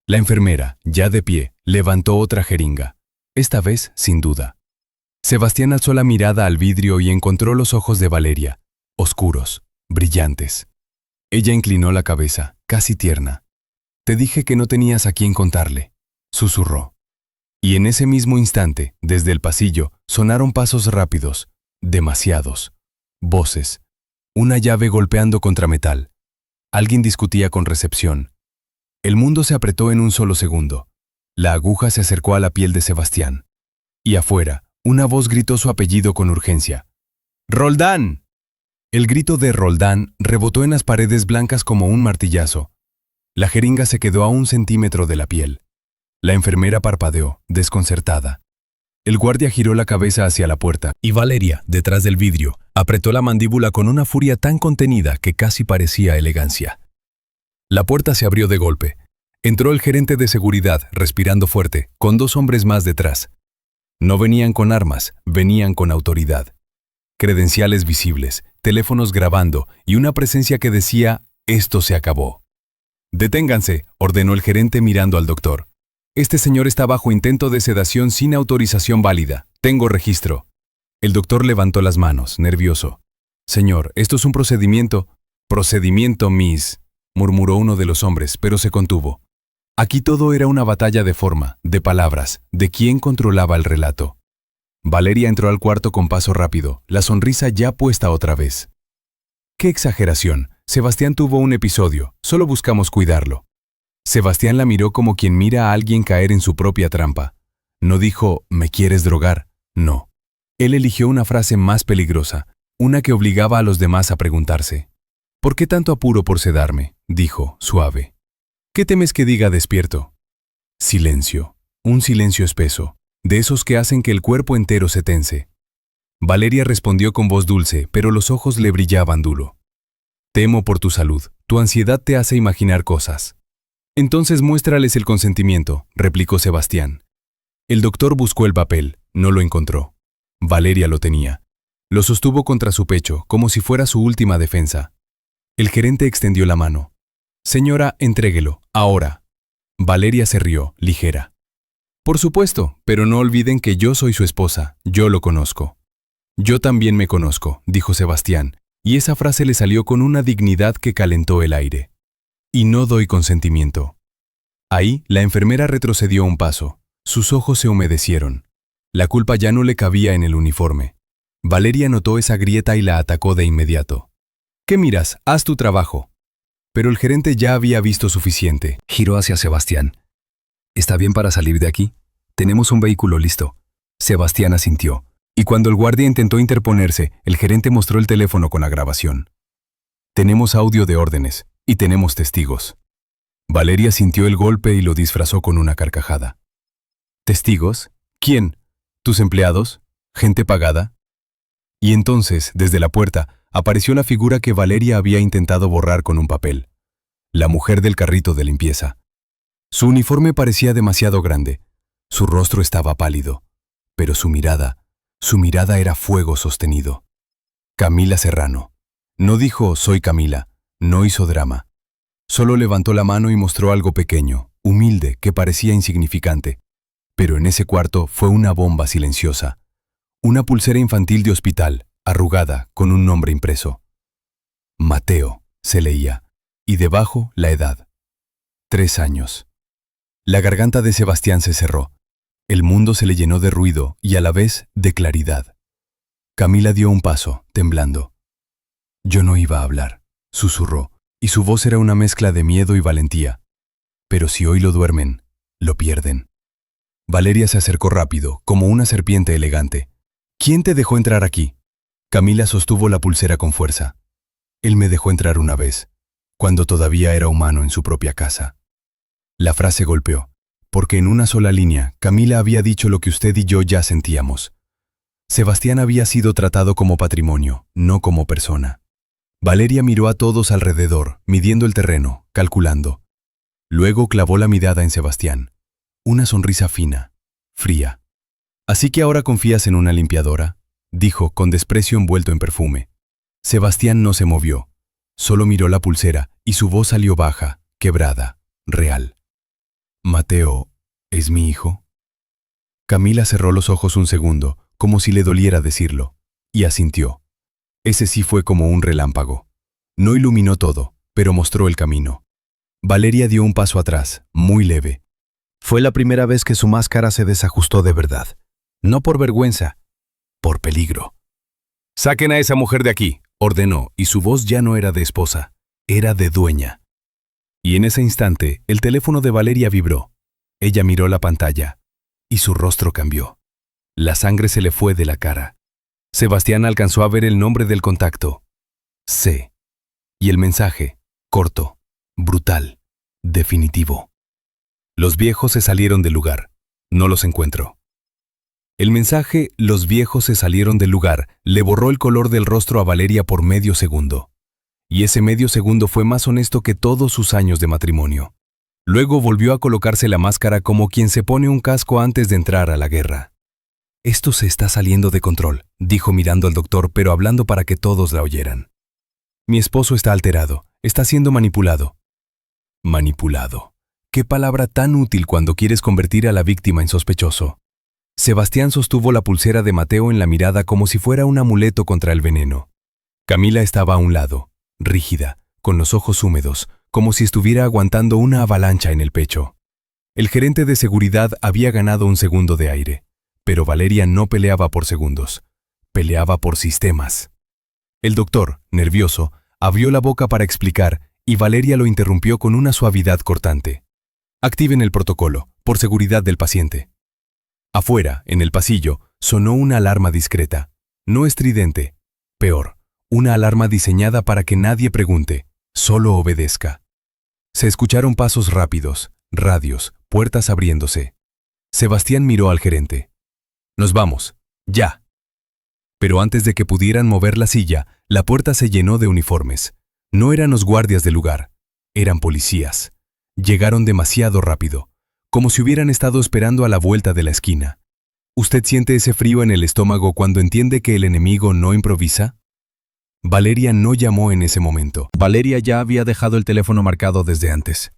La enfermera, ya de pie, levantó otra jeringa, esta vez sin duda. Sebastián alzó la mirada al vidrio y encontró los ojos de Valeria, oscuros, brillantes. Ella inclinó la cabeza, casi tierna. «Te dije que no tenías a quién contarle», susurró. Y en ese mismo instante, desde el pasillo, sonaron pasos rápidos, demasiados. Voces. Una llave golpeando contra metal. Alguien discutía con recepción. El mundo se apretó en un solo segundo. La aguja se acercó a la piel de Sebastián. Y afuera, una voz gritó su apellido con urgencia. «¡Roldán!». El grito de Roldán rebotó en las paredes blancas como un martillazo. La jeringa se quedó a 1 centímetro de la piel. La enfermera parpadeó, desconcertada. El guardia giró la cabeza hacia la puerta, y Valeria, detrás del vidrio, apretó la mandíbula con una furia tan contenida que casi parecía elegancia. La puerta se abrió de golpe. Entró el gerente de seguridad, respirando fuerte, con 2 hombres más detrás. No venían con armas, venían con autoridad. Credenciales visibles, teléfonos grabando y una presencia que decía: «Esto se acabó». «Deténganse», ordenó el gerente mirando al doctor. «Este señor está bajo intento de sedación sin autorización válida. Tengo registro». El doctor levantó las manos, nervioso. «Señor, esto es un procedimiento». «Procedimiento, miss», murmuró uno de los hombres, pero se contuvo. Aquí todo era una batalla de forma, de palabras, de quién controlaba el relato. Valeria entró al cuarto con paso rápido, la sonrisa ya puesta otra vez. «Qué exageración. Sebastián tuvo un episodio, solo buscamos cuidarlo». Sebastián la miró como quien mira a alguien caer en su propia trampa. No dijo: «¿Me quieres drogar?». No. Él eligió una frase más peligrosa, una que obligaba a los demás a preguntarse. «¿Por qué tanto apuro por sedarme?», dijo, suave. «¿Qué temes que diga despierto?». Silencio, un silencio espeso, de esos que hacen que el cuerpo entero se tense. Valeria respondió con voz dulce, pero los ojos le brillaban duro. «Temo por tu salud, tu ansiedad te hace imaginar cosas». «Entonces muéstrales el consentimiento», replicó Sebastián. El doctor buscó el papel, no lo encontró. Valeria lo tenía. Lo sostuvo contra su pecho, como si fuera su última defensa. El gerente extendió la mano. «Señora, entréguelo, ahora». Valeria se rió, ligera. «Por supuesto, pero no olviden que yo soy su esposa, yo lo conozco». «Yo también me conozco», dijo Sebastián, y esa frase le salió con una dignidad que calentó el aire. «Y no doy consentimiento». Ahí, la enfermera retrocedió un paso. Sus ojos se humedecieron. La culpa ya no le cabía en el uniforme. Valeria notó esa grieta y la atacó de inmediato. «¿Qué miras? Haz tu trabajo». Pero el gerente ya había visto suficiente. Giró hacia Sebastián. «¿Está bien para salir de aquí? Tenemos un vehículo listo». Sebastián asintió, y cuando el guardia intentó interponerse, el gerente mostró el teléfono con la grabación. «Tenemos audio de órdenes, y tenemos testigos». Valeria sintió el golpe y lo disfrazó con una carcajada. «¿Testigos? ¿Quién? ¿Tus empleados? ¿Gente pagada?». Y entonces, desde la puerta, apareció la figura que Valeria había intentado borrar con un papel. La mujer del carrito de limpieza. Su uniforme parecía demasiado grande. Su rostro estaba pálido. Pero su mirada era fuego sostenido. Camila Serrano. No dijo «soy Camila», no hizo drama. Solo levantó la mano y mostró algo pequeño, humilde, que parecía insignificante. Pero en ese cuarto fue una bomba silenciosa. Una pulsera infantil de hospital, arrugada, con un nombre impreso. Mateo, se leía, y debajo la edad. 3 años. La garganta de Sebastián se cerró. El mundo se le llenó de ruido y a la vez de claridad. Camila dio un paso, temblando. «Yo no iba a hablar», susurró, y su voz era una mezcla de miedo y valentía. «Pero si hoy lo duermen, lo pierden». Valeria se acercó rápido, como una serpiente elegante. «¿Quién te dejó entrar aquí?». Camila sostuvo la pulsera con fuerza. «Él me dejó entrar una vez, cuando todavía era humano en su propia casa». La frase golpeó, porque en una sola línea, Camila había dicho lo que usted y yo ya sentíamos. Sebastián había sido tratado como patrimonio, no como persona. Valeria miró a todos alrededor, midiendo el terreno, calculando. Luego clavó la mirada en Sebastián. Una sonrisa fina, fría. «¿Así que ahora confías en una limpiadora?», dijo con desprecio envuelto en perfume. Sebastián no se movió. Solo miró la pulsera y su voz salió baja, quebrada, real. «¿Mateo es mi hijo?». Camila cerró los ojos un segundo, como si le doliera decirlo, y asintió. Ese sí fue como un relámpago. No iluminó todo, pero mostró el camino. Valeria dio un paso atrás, muy leve. Fue la primera vez que su máscara se desajustó de verdad. No por vergüenza, por peligro. «Saquen a esa mujer de aquí», ordenó, y su voz ya no era de esposa, era de dueña. Y en ese instante, el teléfono de Valeria vibró. Ella miró la pantalla, y su rostro cambió. La sangre se le fue de la cara. Sebastián alcanzó a ver el nombre del contacto. C. Y el mensaje, corto, brutal, definitivo. «Los viejos se salieron del lugar. No los encuentro». El mensaje «los viejos se salieron del lugar» le borró el color del rostro a Valeria por medio segundo. Y ese medio segundo fue más honesto que todos sus años de matrimonio. Luego volvió a colocarse la máscara como quien se pone un casco antes de entrar a la guerra. «Esto se está saliendo de control», dijo mirando al doctor, pero hablando para que todos la oyeran. «Mi esposo está alterado, está siendo manipulado». Manipulado. Qué palabra tan útil cuando quieres convertir a la víctima en sospechoso. Sebastián sostuvo la pulsera de Mateo en la mirada como si fuera un amuleto contra el veneno. Camila estaba a un lado, rígida, con los ojos húmedos, como si estuviera aguantando una avalancha en el pecho. El gerente de seguridad había ganado un segundo de aire, pero Valeria no peleaba por segundos, peleaba por sistemas. El doctor, nervioso, abrió la boca para explicar y Valeria lo interrumpió con una suavidad cortante. «Activen el protocolo, por seguridad del paciente». Afuera, en el pasillo, sonó una alarma discreta, no estridente, peor, una alarma diseñada para que nadie pregunte, solo obedezca. Se escucharon pasos rápidos, radios, puertas abriéndose. Sebastián miró al gerente. «Nos vamos, ya». Pero antes de que pudieran mover la silla, la puerta se llenó de uniformes. No eran los guardias del lugar, eran policías. Llegaron demasiado rápido, como si hubieran estado esperando a la vuelta de la esquina. ¿Usted siente ese frío en el estómago cuando entiende que el enemigo no improvisa? Valeria no llamó en ese momento. Valeria ya había dejado el teléfono marcado desde antes.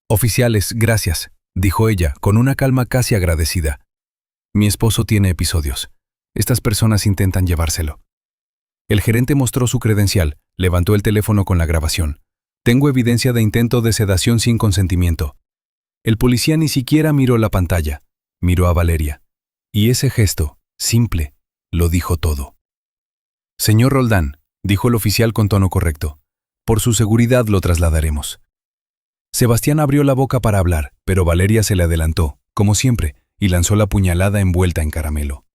«Oficiales, gracias», dijo ella, con una calma casi agradecida. «Mi esposo tiene episodios. Estas personas intentan llevárselo». El gerente mostró su credencial, levantó el teléfono con la grabación. «Tengo evidencia de intento de sedación sin consentimiento». El policía ni siquiera miró la pantalla, miró a Valeria. Y ese gesto, simple, lo dijo todo. «Señor Roldán», dijo el oficial con tono correcto, «por su seguridad lo trasladaremos». Sebastián abrió la boca para hablar, pero Valeria se le adelantó, como siempre, y lanzó la puñalada envuelta en caramelo.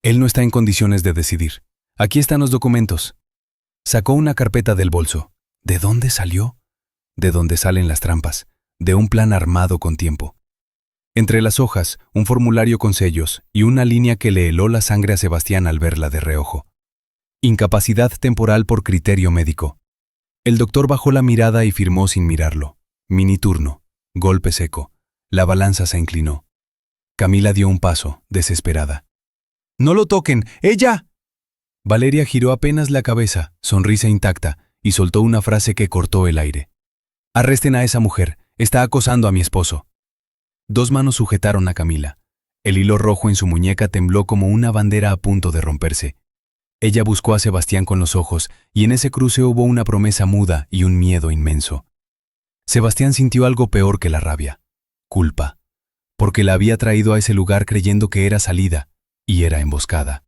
«Él no está en condiciones de decidir. Aquí están los documentos». Sacó una carpeta del bolso. ¿De dónde salió? De donde salen las trampas. De un plan armado con tiempo. Entre las hojas, un formulario con sellos y una línea que le heló la sangre a Sebastián al verla de reojo. Incapacidad temporal por criterio médico. El doctor bajó la mirada y firmó sin mirarlo. Miniturno. Golpe seco. La balanza se inclinó. Camila dio un paso, desesperada. «¡No lo toquen! ¡Ella!». Valeria giró apenas la cabeza, sonrisa intacta, y soltó una frase que cortó el aire. «Arresten a esa mujer. Está acosando a mi esposo». Dos manos sujetaron a Camila. El hilo rojo en su muñeca tembló como una bandera a punto de romperse. Ella buscó a Sebastián con los ojos, y en ese cruce hubo una promesa muda y un miedo inmenso. Sebastián sintió algo peor que la rabia. Culpa. Porque la había traído a ese lugar creyendo que era salida, y era emboscada.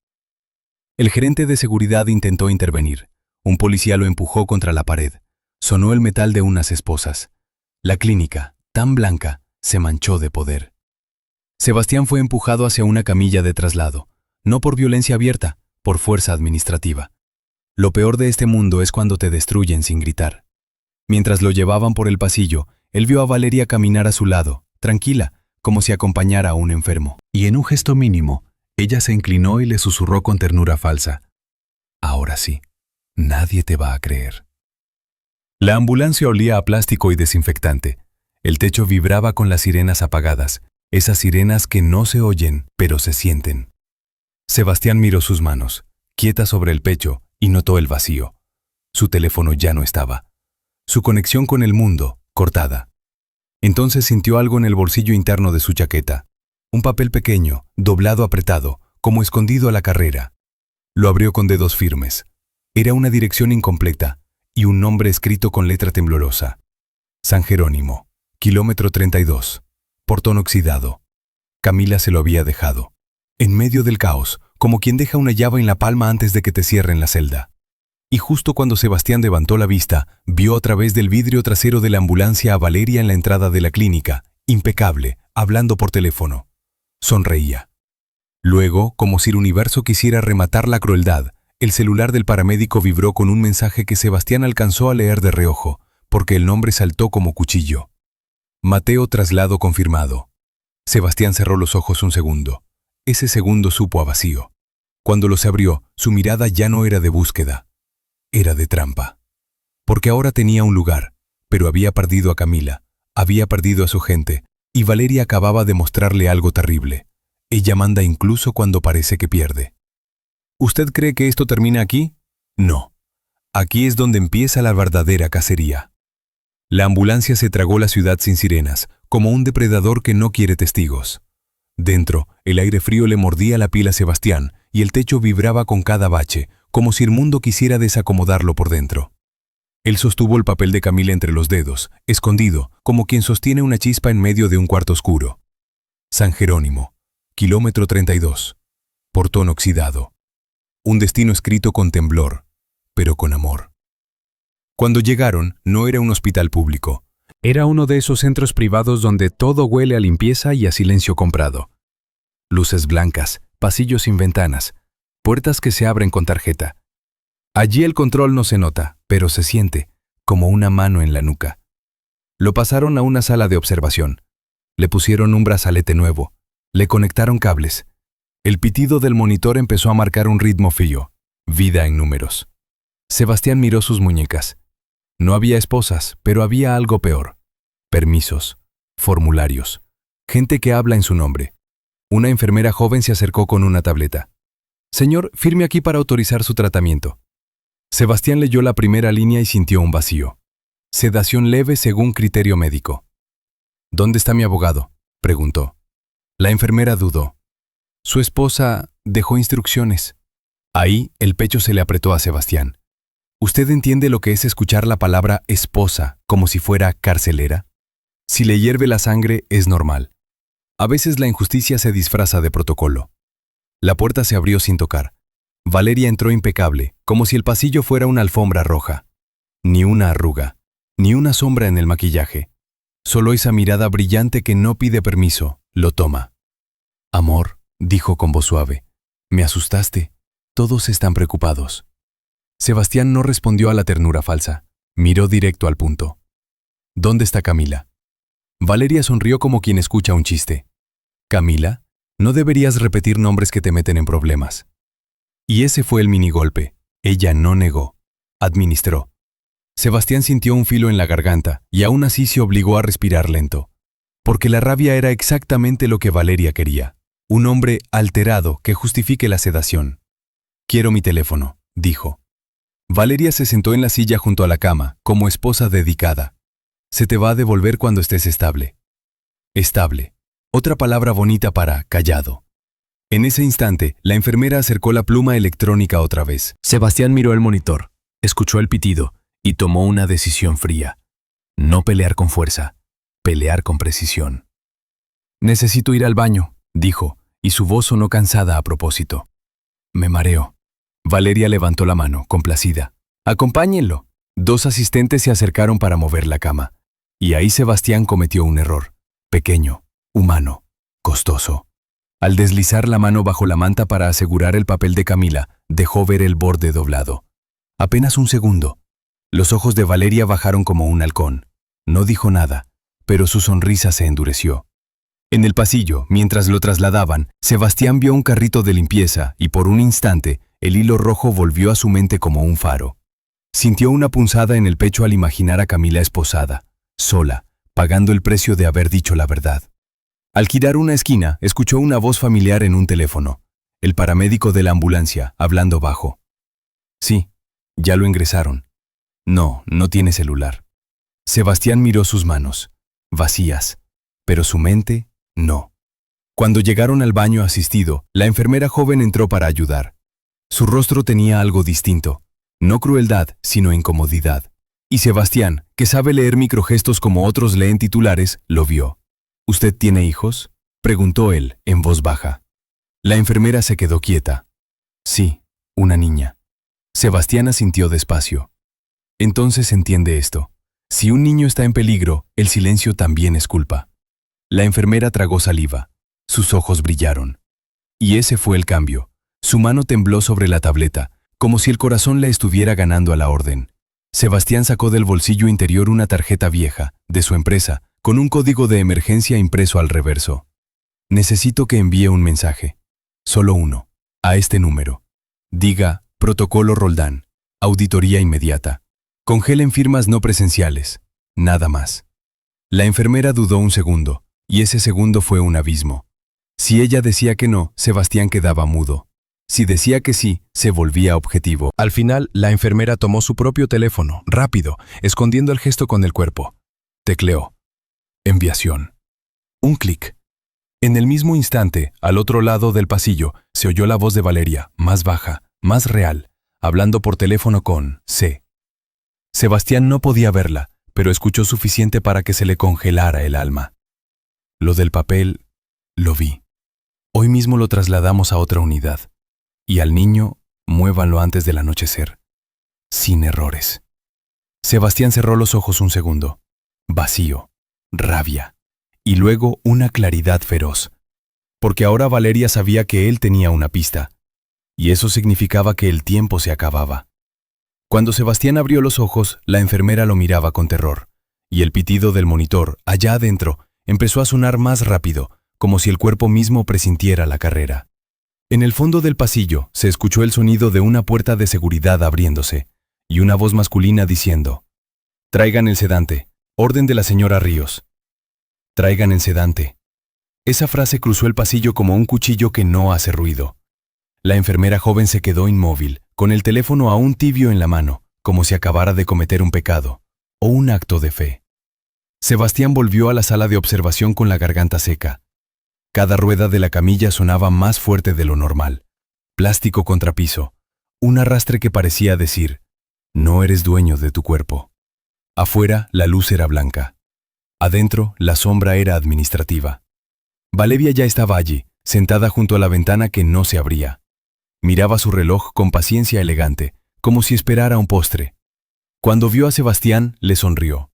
El gerente de seguridad intentó intervenir. Un policía lo empujó contra la pared. Sonó el metal de unas esposas. La clínica, tan blanca, se manchó de poder. Sebastián fue empujado hacia una camilla de traslado, no por violencia abierta, por fuerza administrativa. Lo peor de este mundo es cuando te destruyen sin gritar. Mientras lo llevaban por el pasillo, él vio a Valeria caminar a su lado, tranquila, como si acompañara a un enfermo. Y en un gesto mínimo, ella se inclinó y le susurró con ternura falsa. «Ahora sí, nadie te va a creer». La ambulancia olía a plástico y desinfectante. El techo vibraba con las sirenas apagadas, esas sirenas que no se oyen, pero se sienten. Sebastián miró sus manos, quietas sobre el pecho, y notó el vacío. Su teléfono ya no estaba. Su conexión con el mundo, cortada. Entonces sintió algo en el bolsillo interno de su chaqueta. Un papel pequeño, doblado apretado, como escondido a la carrera. Lo abrió con dedos firmes. Era una dirección incompleta y un nombre escrito con letra temblorosa. San Jerónimo, kilómetro 32, portón oxidado. Camila se lo había dejado. En medio del caos, como quien deja una llave en la palma antes de que te cierren la celda. Y justo cuando Sebastián levantó la vista, vio a través del vidrio trasero de la ambulancia a Valeria en la entrada de la clínica, impecable, hablando por teléfono. Sonreía. Luego, como si el universo quisiera rematar la crueldad, el celular del paramédico vibró con un mensaje que Sebastián alcanzó a leer de reojo, porque el nombre saltó como cuchillo. Mateo traslado confirmado. Sebastián cerró los ojos un segundo. Ese segundo supo a vacío. Cuando los abrió, su mirada ya no era de búsqueda. Era de trampa. Porque ahora tenía un lugar, pero había perdido a Camila, había perdido a su gente, y Valeria acababa de mostrarle algo terrible. Ella manda incluso cuando parece que pierde. ¿Usted cree que esto termina aquí? No. Aquí es donde empieza la verdadera cacería. La ambulancia se tragó la ciudad sin sirenas, como un depredador que no quiere testigos. Dentro, el aire frío le mordía la piel a Sebastián y el techo vibraba con cada bache, como si el mundo quisiera desacomodarlo por dentro. Él sostuvo el papel de Camila entre los dedos, escondido, como quien sostiene una chispa en medio de un cuarto oscuro. San Jerónimo, kilómetro 32, portón oxidado. Un destino escrito con temblor, pero con amor. Cuando llegaron, no era un hospital público. Era uno de esos centros privados donde todo huele a limpieza y a silencio comprado. Luces blancas, pasillos sin ventanas, puertas que se abren con tarjeta. Allí el control no se nota, pero se siente, como una mano en la nuca. Lo pasaron a una sala de observación. Le pusieron un brazalete nuevo. Le conectaron cables. El pitido del monitor empezó a marcar un ritmo frío. Vida en números. Sebastián miró sus muñecas. No había esposas, pero había algo peor. Permisos, formularios, gente que habla en su nombre. Una enfermera joven se acercó con una tableta. «Señor, firme aquí para autorizar su tratamiento». Sebastián leyó la primera línea y sintió un vacío. Sedación leve según criterio médico. «¿Dónde está mi abogado?», preguntó. La enfermera dudó. Su esposa dejó instrucciones. Ahí el pecho se le apretó a Sebastián. ¿Usted entiende lo que es escuchar la palabra esposa como si fuera carcelera? Si le hierve la sangre, es normal. A veces la injusticia se disfraza de protocolo. La puerta se abrió sin tocar. Valeria entró impecable, como si el pasillo fuera una alfombra roja. Ni una arruga, ni una sombra en el maquillaje. Solo esa mirada brillante que no pide permiso, lo toma. «Amor», dijo con voz suave, «me asustaste. Todos están preocupados». Sebastián no respondió a la ternura falsa. Miró directo al punto. «¿Dónde está Camila?». Valeria sonrió como quien escucha un chiste. «¿Camila? No deberías repetir nombres que te meten en problemas». Y ese fue el minigolpe. Ella no negó. Administró. Sebastián sintió un filo en la garganta y aún así se obligó a respirar lento. Porque la rabia era exactamente lo que Valeria quería. Un hombre alterado que justifique la sedación. «Quiero mi teléfono», dijo. Valeria se sentó en la silla junto a la cama, como esposa dedicada. «Se te va a devolver cuando estés estable». Estable. Otra palabra bonita para callado. En ese instante, la enfermera acercó la pluma electrónica otra vez. Sebastián miró el monitor, escuchó el pitido y tomó una decisión fría. No pelear con fuerza, pelear con precisión. «Necesito ir al baño», dijo, y su voz sonó cansada a propósito. «Me mareo». Valeria levantó la mano, complacida. «Acompáñenlo». 2 asistentes se acercaron para mover la cama. Y ahí Sebastián cometió un error. Pequeño, humano, costoso. Al deslizar la mano bajo la manta para asegurar el papel de Camila, dejó ver el borde doblado. Apenas un segundo. Los ojos de Valeria bajaron como un halcón. No dijo nada, pero su sonrisa se endureció. En el pasillo, mientras lo trasladaban, Sebastián vio un carrito de limpieza y por un instante, el hilo rojo volvió a su mente como un faro. Sintió una punzada en el pecho al imaginar a Camila esposada, sola, pagando el precio de haber dicho la verdad. Al girar una esquina, escuchó una voz familiar en un teléfono, el paramédico de la ambulancia, hablando bajo. Sí, ya lo ingresaron. No, no tiene celular. Sebastián miró sus manos, vacías, pero su mente, no. Cuando llegaron al baño asistido, la enfermera joven entró para ayudar. Su rostro tenía algo distinto, no crueldad, sino incomodidad. Y Sebastián, que sabe leer microgestos como otros leen titulares, lo vio. ¿Usted tiene hijos?, preguntó él, en voz baja. La enfermera se quedó quieta. Sí, una niña. Sebastián asintió despacio. Entonces entiende esto. Si un niño está en peligro, el silencio también es culpa. La enfermera tragó saliva. Sus ojos brillaron. Y ese fue el cambio. Su mano tembló sobre la tableta, como si el corazón le estuviera ganando a la orden. Sebastián sacó del bolsillo interior una tarjeta vieja, de su empresa, con un código de emergencia impreso al reverso. Necesito que envíe un mensaje. Solo uno. A este número. Diga, Protocolo Roldán. Auditoría inmediata. Congelen firmas no presenciales. Nada más. La enfermera dudó un segundo, y ese segundo fue un abismo. Si ella decía que no, Sebastián quedaba mudo. Si decía que sí, se volvía objetivo. Al final, la enfermera tomó su propio teléfono, rápido, escondiendo el gesto con el cuerpo. Tecleó. Enviación. Un clic. En el mismo instante, al otro lado del pasillo, se oyó la voz de Valeria, más baja, más real, hablando por teléfono con C. Sebastián no podía verla, pero escuchó suficiente para que se le congelara el alma. Lo del papel, lo vi. Hoy mismo lo trasladamos a otra unidad. Y al niño, muévanlo antes del anochecer. Sin errores. Sebastián cerró los ojos un segundo. Vacío, rabia, y luego una claridad feroz. Porque ahora Valeria sabía que él tenía una pista. Y eso significaba que el tiempo se acababa. Cuando Sebastián abrió los ojos, la enfermera lo miraba con terror. Y el pitido del monitor, allá adentro, empezó a sonar más rápido, como si el cuerpo mismo presintiera la carrera. En el fondo del pasillo se escuchó el sonido de una puerta de seguridad abriéndose, y una voz masculina diciendo: «Traigan el sedante, orden de la señora Ríos». «Traigan el sedante». Esa frase cruzó el pasillo como un cuchillo que no hace ruido. La enfermera joven se quedó inmóvil, con el teléfono aún tibio en la mano, como si acabara de cometer un pecado, o un acto de fe. Sebastián volvió a la sala de observación con la garganta seca. Cada rueda de la camilla sonaba más fuerte de lo normal. Plástico contra piso. Un arrastre que parecía decir: no eres dueño de tu cuerpo. Afuera, la luz era blanca. Adentro, la sombra era administrativa. Valeria ya estaba allí, sentada junto a la ventana que no se abría. Miraba su reloj con paciencia elegante, como si esperara un postre. Cuando vio a Sebastián, le sonrió.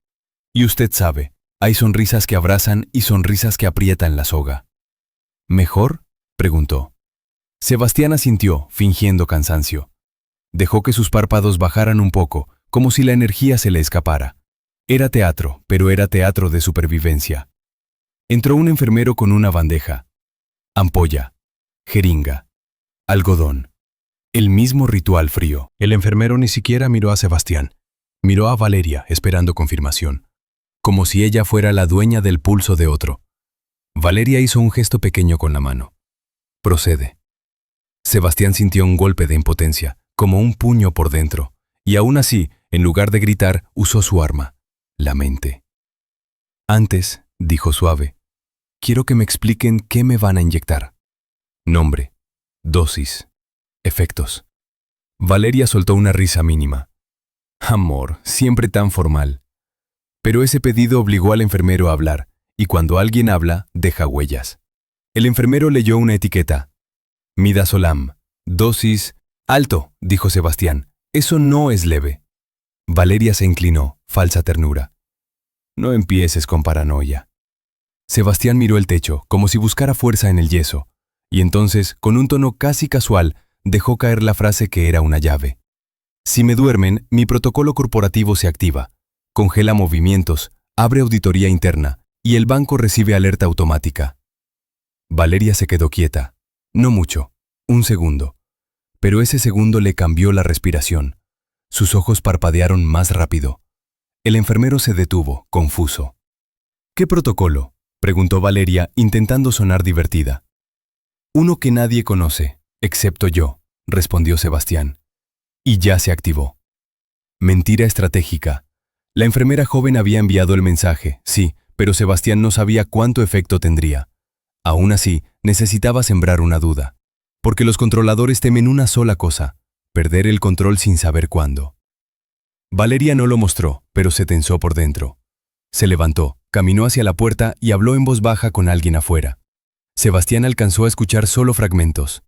Y usted sabe, hay sonrisas que abrazan y sonrisas que aprietan la soga. ¿Mejor?, preguntó. Sebastián asintió, fingiendo cansancio. Dejó que sus párpados bajaran un poco, como si la energía se le escapara. Era teatro, pero era teatro de supervivencia. Entró un enfermero con una bandeja. Ampolla. Jeringa. Algodón. El mismo ritual frío. El enfermero ni siquiera miró a Sebastián. Miró a Valeria, esperando confirmación. Como si ella fuera la dueña del pulso de otro. Valeria hizo un gesto pequeño con la mano. Procede. Sebastián sintió un golpe de impotencia, como un puño por dentro, y aún así, en lugar de gritar, usó su arma, la mente. Antes, dijo suave, quiero que me expliquen qué me van a inyectar. Nombre, dosis, efectos. Valeria soltó una risa mínima. Amor, siempre tan formal. Pero ese pedido obligó al enfermero a hablar, y cuando alguien habla, deja huellas. El enfermero leyó una etiqueta. Midazolam, dosis... Alto, dijo Sebastián, eso no es leve. Valeria se inclinó, falsa ternura. No empieces con paranoia. Sebastián miró el techo, como si buscara fuerza en el yeso, y entonces, con un tono casi casual, dejó caer la frase que era una llave. Si me duermen, mi protocolo corporativo se activa, congela movimientos, abre auditoría interna, y el banco recibe alerta automática. Valeria se quedó quieta. No mucho, un segundo. Pero ese segundo le cambió la respiración. Sus ojos parpadearon más rápido. El enfermero se detuvo, confuso. ¿Qué protocolo?, preguntó Valeria, intentando sonar divertida. Uno que nadie conoce, excepto yo, respondió Sebastián. Y ya se activó. Mentira estratégica. La enfermera joven había enviado el mensaje, sí, pero Sebastián no sabía cuánto efecto tendría. Aún así, necesitaba sembrar una duda. Porque los controladores temen una sola cosa: perder el control sin saber cuándo. Valeria no lo mostró, pero se tensó por dentro. Se levantó, caminó hacia la puerta y habló en voz baja con alguien afuera. Sebastián alcanzó a escuchar solo fragmentos.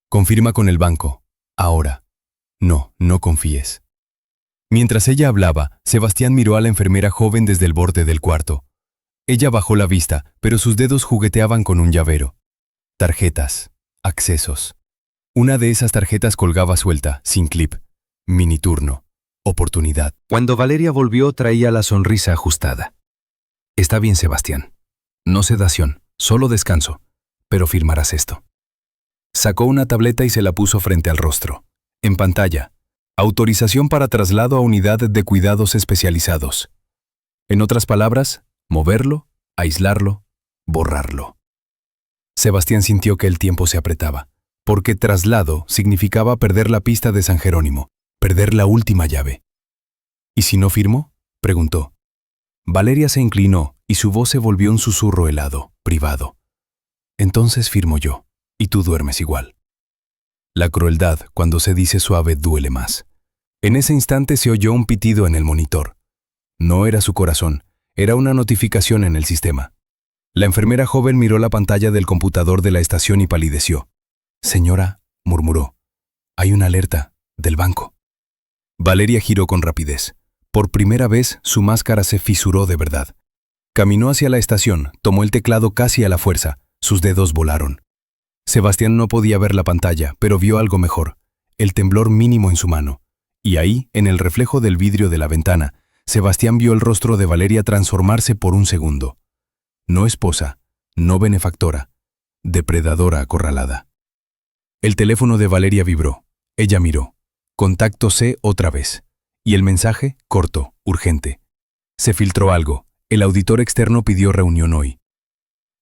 Confirma con el banco. Ahora. No, no confíes. Mientras ella hablaba, Sebastián miró a la enfermera joven desde el borde del cuarto. Ella bajó la vista, pero sus dedos jugueteaban con un llavero. Tarjetas. Accesos. Una de esas tarjetas colgaba suelta, sin clip. Miniturno. Oportunidad. Cuando Valeria volvió, traía la sonrisa ajustada. Está bien, Sebastián. No sedación, solo descanso. Pero firmarás esto. Sacó una tableta y se la puso frente al rostro. En pantalla. Autorización para traslado a unidad de cuidados especializados. En otras palabras, moverlo, aislarlo, borrarlo. Sebastián sintió que el tiempo se apretaba, porque traslado significaba perder la pista de San Jerónimo, perder la última llave. ¿Y si no firmó?, preguntó. Valeria se inclinó y su voz se volvió un susurro helado, privado. Entonces firmo yo, y tú duermes igual. La crueldad, cuando se dice suave, duele más. En ese instante se oyó un pitido en el monitor. No era su corazón, era una notificación en el sistema. La enfermera joven miró la pantalla del computador de la estación y palideció. Señora, murmuró, hay una alerta del banco. Valeria giró con rapidez. Por primera vez, su máscara se fisuró de verdad. Caminó hacia la estación, tomó el teclado casi a la fuerza. Sus dedos volaron. Sebastián no podía ver la pantalla, pero vio algo mejor, el temblor mínimo en su mano. Y ahí, en el reflejo del vidrio de la ventana, Sebastián vio el rostro de Valeria transformarse por un segundo. No esposa, no benefactora, depredadora acorralada. El teléfono de Valeria vibró. Ella miró. Contacto C otra vez. Y el mensaje, corto, urgente. Se filtró algo. El auditor externo pidió reunión hoy.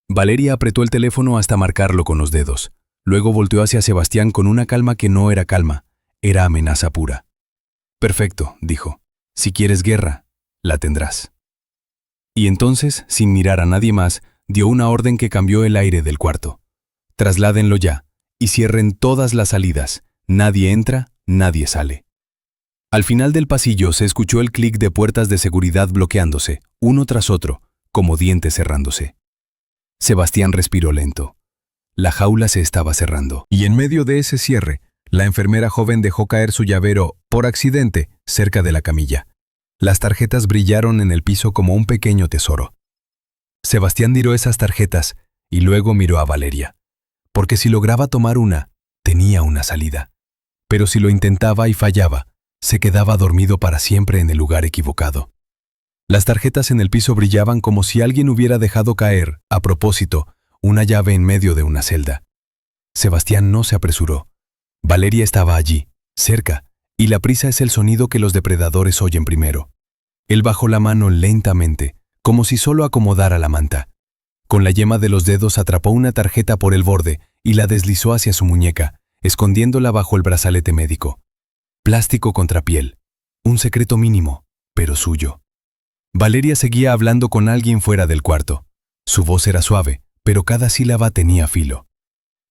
Valeria apretó el teléfono hasta marcarlo con los dedos. Luego volteó hacia Sebastián con una calma que no era calma. Era amenaza pura. Perfecto, dijo. Si quieres guerra, la tendrás. Y entonces, sin mirar a nadie más, dio una orden que cambió el aire del cuarto. Trasládenlo ya, y cierren todas las salidas. Nadie entra, nadie sale. Al final del pasillo se escuchó el clic de puertas de seguridad bloqueándose, uno tras otro, como dientes cerrándose. Sebastián respiró lento. La jaula se estaba cerrando. Y en medio de ese cierre, la enfermera joven dejó caer su llavero, por accidente, cerca de la camilla. Las tarjetas brillaron en el piso como un pequeño tesoro. Sebastián miró esas tarjetas y luego miró a Valeria. Porque si lograba tomar una, tenía una salida. Pero si lo intentaba y fallaba, se quedaba dormido para siempre en el lugar equivocado. Las tarjetas en el piso brillaban como si alguien hubiera dejado caer, a propósito, una llave en medio de una celda. Sebastián no se apresuró. Valeria estaba allí, cerca, y la prisa es el sonido que los depredadores oyen primero. Él bajó la mano lentamente, como si solo acomodara la manta. Con la yema de los dedos atrapó una tarjeta por el borde y la deslizó hacia su muñeca, escondiéndola bajo el brazalete médico. Plástico contra piel. Un secreto mínimo, pero suyo. Valeria seguía hablando con alguien fuera del cuarto. Su voz era suave, pero cada sílaba tenía filo.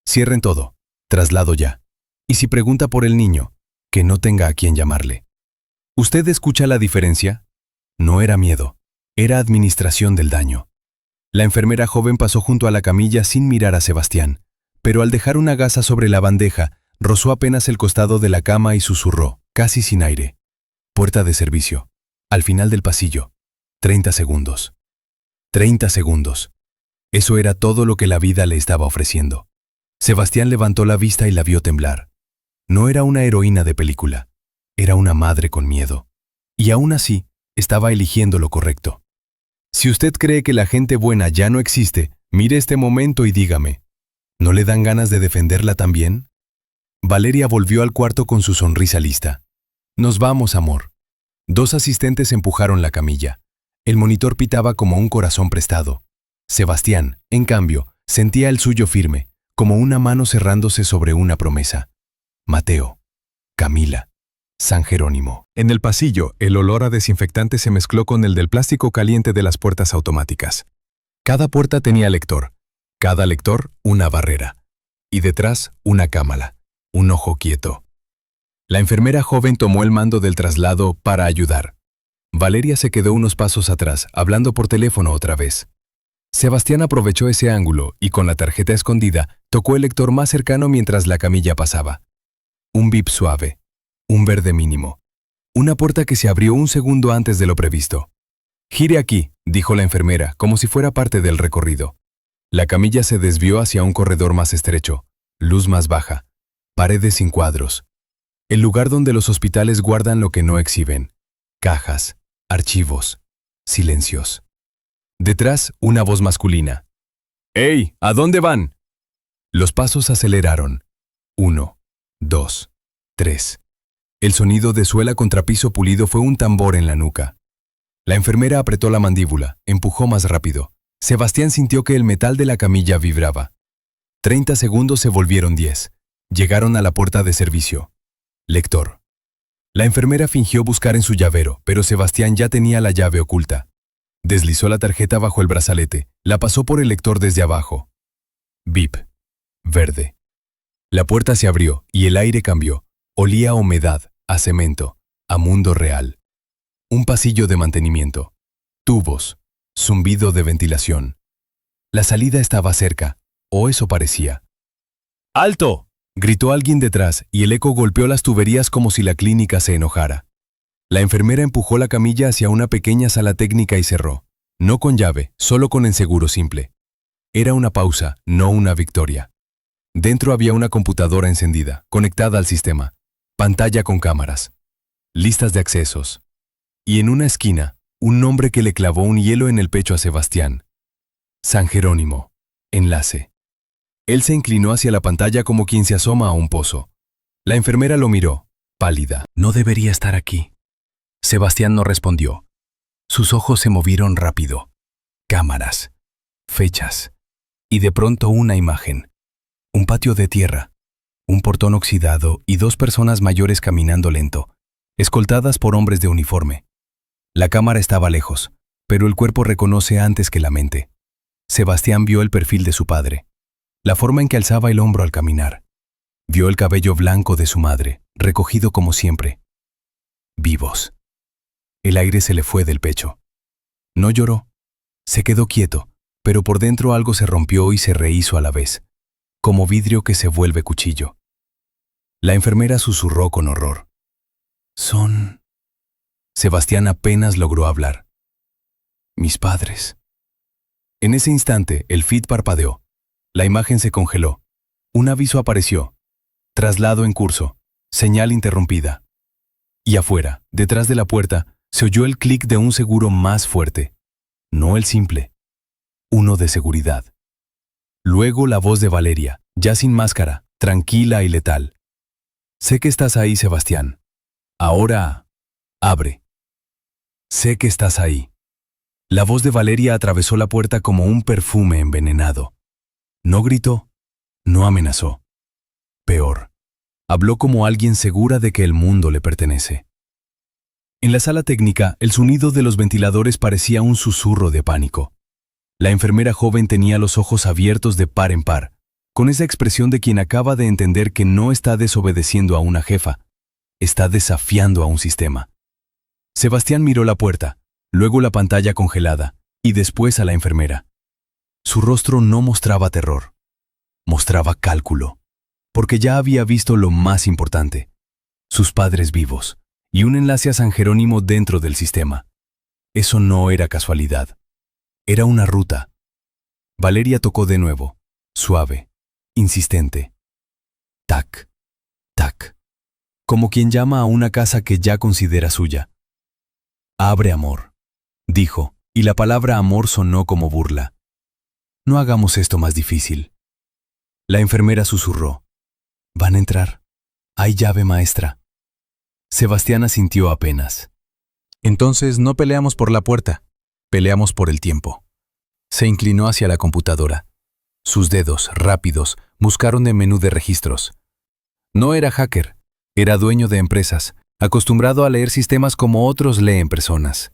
Cierren todo. Traslado ya. Y si pregunta por el niño, que no tenga a quien llamarle. ¿Usted escucha la diferencia? No era miedo. Era administración del daño. La enfermera joven pasó junto a la camilla sin mirar a Sebastián, pero al dejar una gasa sobre la bandeja, rozó apenas el costado de la cama y susurró, casi sin aire. Puerta de servicio. Al final del pasillo. 30 segundos. 30 segundos. Eso era todo lo que la vida le estaba ofreciendo. Sebastián levantó la vista y la vio temblar. No era una heroína de película. Era una madre con miedo. Y aún así, estaba eligiendo lo correcto. Si usted cree que la gente buena ya no existe, mire este momento y dígame, ¿no le dan ganas de defenderla también? Valeria volvió al cuarto con su sonrisa lista. Nos vamos, amor. Dos asistentes empujaron la camilla. El monitor pitaba como un corazón prestado. Sebastián, en cambio, sentía el suyo firme, como una mano cerrándose sobre una promesa. Mateo, Camila, San Jerónimo. En el pasillo, el olor a desinfectante se mezcló con el del plástico caliente de las puertas automáticas. Cada puerta tenía lector, cada lector una barrera, y detrás una cámara, un ojo quieto. La enfermera joven tomó el mando del traslado para ayudar. Valeria se quedó unos pasos atrás, hablando por teléfono otra vez. Sebastián aprovechó ese ángulo y con la tarjeta escondida tocó el lector más cercano mientras la camilla pasaba. Un bip suave, un verde mínimo. Una puerta que se abrió un segundo antes de lo previsto. «Gire aquí», dijo la enfermera, como si fuera parte del recorrido. La camilla se desvió hacia un corredor más estrecho, luz más baja, paredes sin cuadros. El lugar donde los hospitales guardan lo que no exhiben. Cajas, archivos, silencios. Detrás, una voz masculina. «¡Ey! ¿A dónde van?» Los pasos aceleraron. 1, 2, 3. El sonido de suela contra piso pulido fue un tambor en la nuca. La enfermera apretó la mandíbula, empujó más rápido. Sebastián sintió que el metal de la camilla vibraba. 30 segundos se volvieron 10. Llegaron a la puerta de servicio. Lector. La enfermera fingió buscar en su llavero, pero Sebastián ya tenía la llave oculta. Deslizó la tarjeta bajo el brazalete, la pasó por el lector desde abajo. Bip. Verde. La puerta se abrió y el aire cambió. Olía a humedad, a cemento, a mundo real. Un pasillo de mantenimiento. Tubos. Zumbido de ventilación. La salida estaba cerca, o eso parecía. ¡Alto!, gritó alguien detrás y el eco golpeó las tuberías como si la clínica se enojara. La enfermera empujó la camilla hacia una pequeña sala técnica y cerró. No con llave, solo con enseguro simple. Era una pausa, no una victoria. Dentro había una computadora encendida, conectada al sistema. Pantalla con cámaras. Listas de accesos. Y en una esquina, un nombre que le clavó un hielo en el pecho a Sebastián. San Jerónimo. Enlace. Él se inclinó hacia la pantalla como quien se asoma a un pozo. La enfermera lo miró, pálida. «No debería estar aquí». Sebastián no respondió. Sus ojos se movieron rápido. Cámaras. Fechas. Y de pronto una imagen. Un patio de tierra. Un portón oxidado y 2 personas mayores caminando lento, escoltadas por hombres de uniforme. La cámara estaba lejos, pero el cuerpo reconoce antes que la mente. Sebastián vio el perfil de su padre, la forma en que alzaba el hombro al caminar. Vio el cabello blanco de su madre, recogido como siempre. Vivos. El aire se le fue del pecho. No lloró. Se quedó quieto, pero por dentro algo se rompió y se rehizo a la vez, como vidrio que se vuelve cuchillo. La enfermera susurró con horror. «Son...». Sebastián apenas logró hablar. «Mis padres». En ese instante, el feed parpadeó. La imagen se congeló. Un aviso apareció. Traslado en curso. Señal interrumpida. Y afuera, detrás de la puerta, se oyó el clic de un seguro más fuerte. No el simple. Uno de seguridad. Luego la voz de Valeria, ya sin máscara, tranquila y letal. «Sé que estás ahí, Sebastián. Ahora, abre. Sé que estás ahí». La voz de Valeria atravesó la puerta como un perfume envenenado. No gritó, no amenazó. Peor, habló como alguien segura de que el mundo le pertenece. En la sala técnica, el sonido de los ventiladores parecía un susurro de pánico. La enfermera joven tenía los ojos abiertos de par en par, con esa expresión de quien acaba de entender que no está desobedeciendo a una jefa, está desafiando a un sistema. Sebastián miró la puerta, luego la pantalla congelada, y después a la enfermera. Su rostro no mostraba terror, mostraba cálculo, porque ya había visto lo más importante, sus padres vivos, y un enlace a San Jerónimo dentro del sistema. Eso no era casualidad, era una ruta. Valeria tocó de nuevo, suave, insistente. Tac, tac, como quien llama a una casa que ya considera suya. «Abre, amor», dijo, y la palabra amor sonó como burla. «No hagamos esto más difícil». La enfermera susurró. «Van a entrar. Hay llave maestra». Sebastián asintió apenas. «Entonces no peleamos por la puerta». Peleamos por el tiempo. Se inclinó hacia la computadora. Sus dedos, rápidos, buscaron el menú de registros. No era hacker, era dueño de empresas, acostumbrado a leer sistemas como otros leen personas.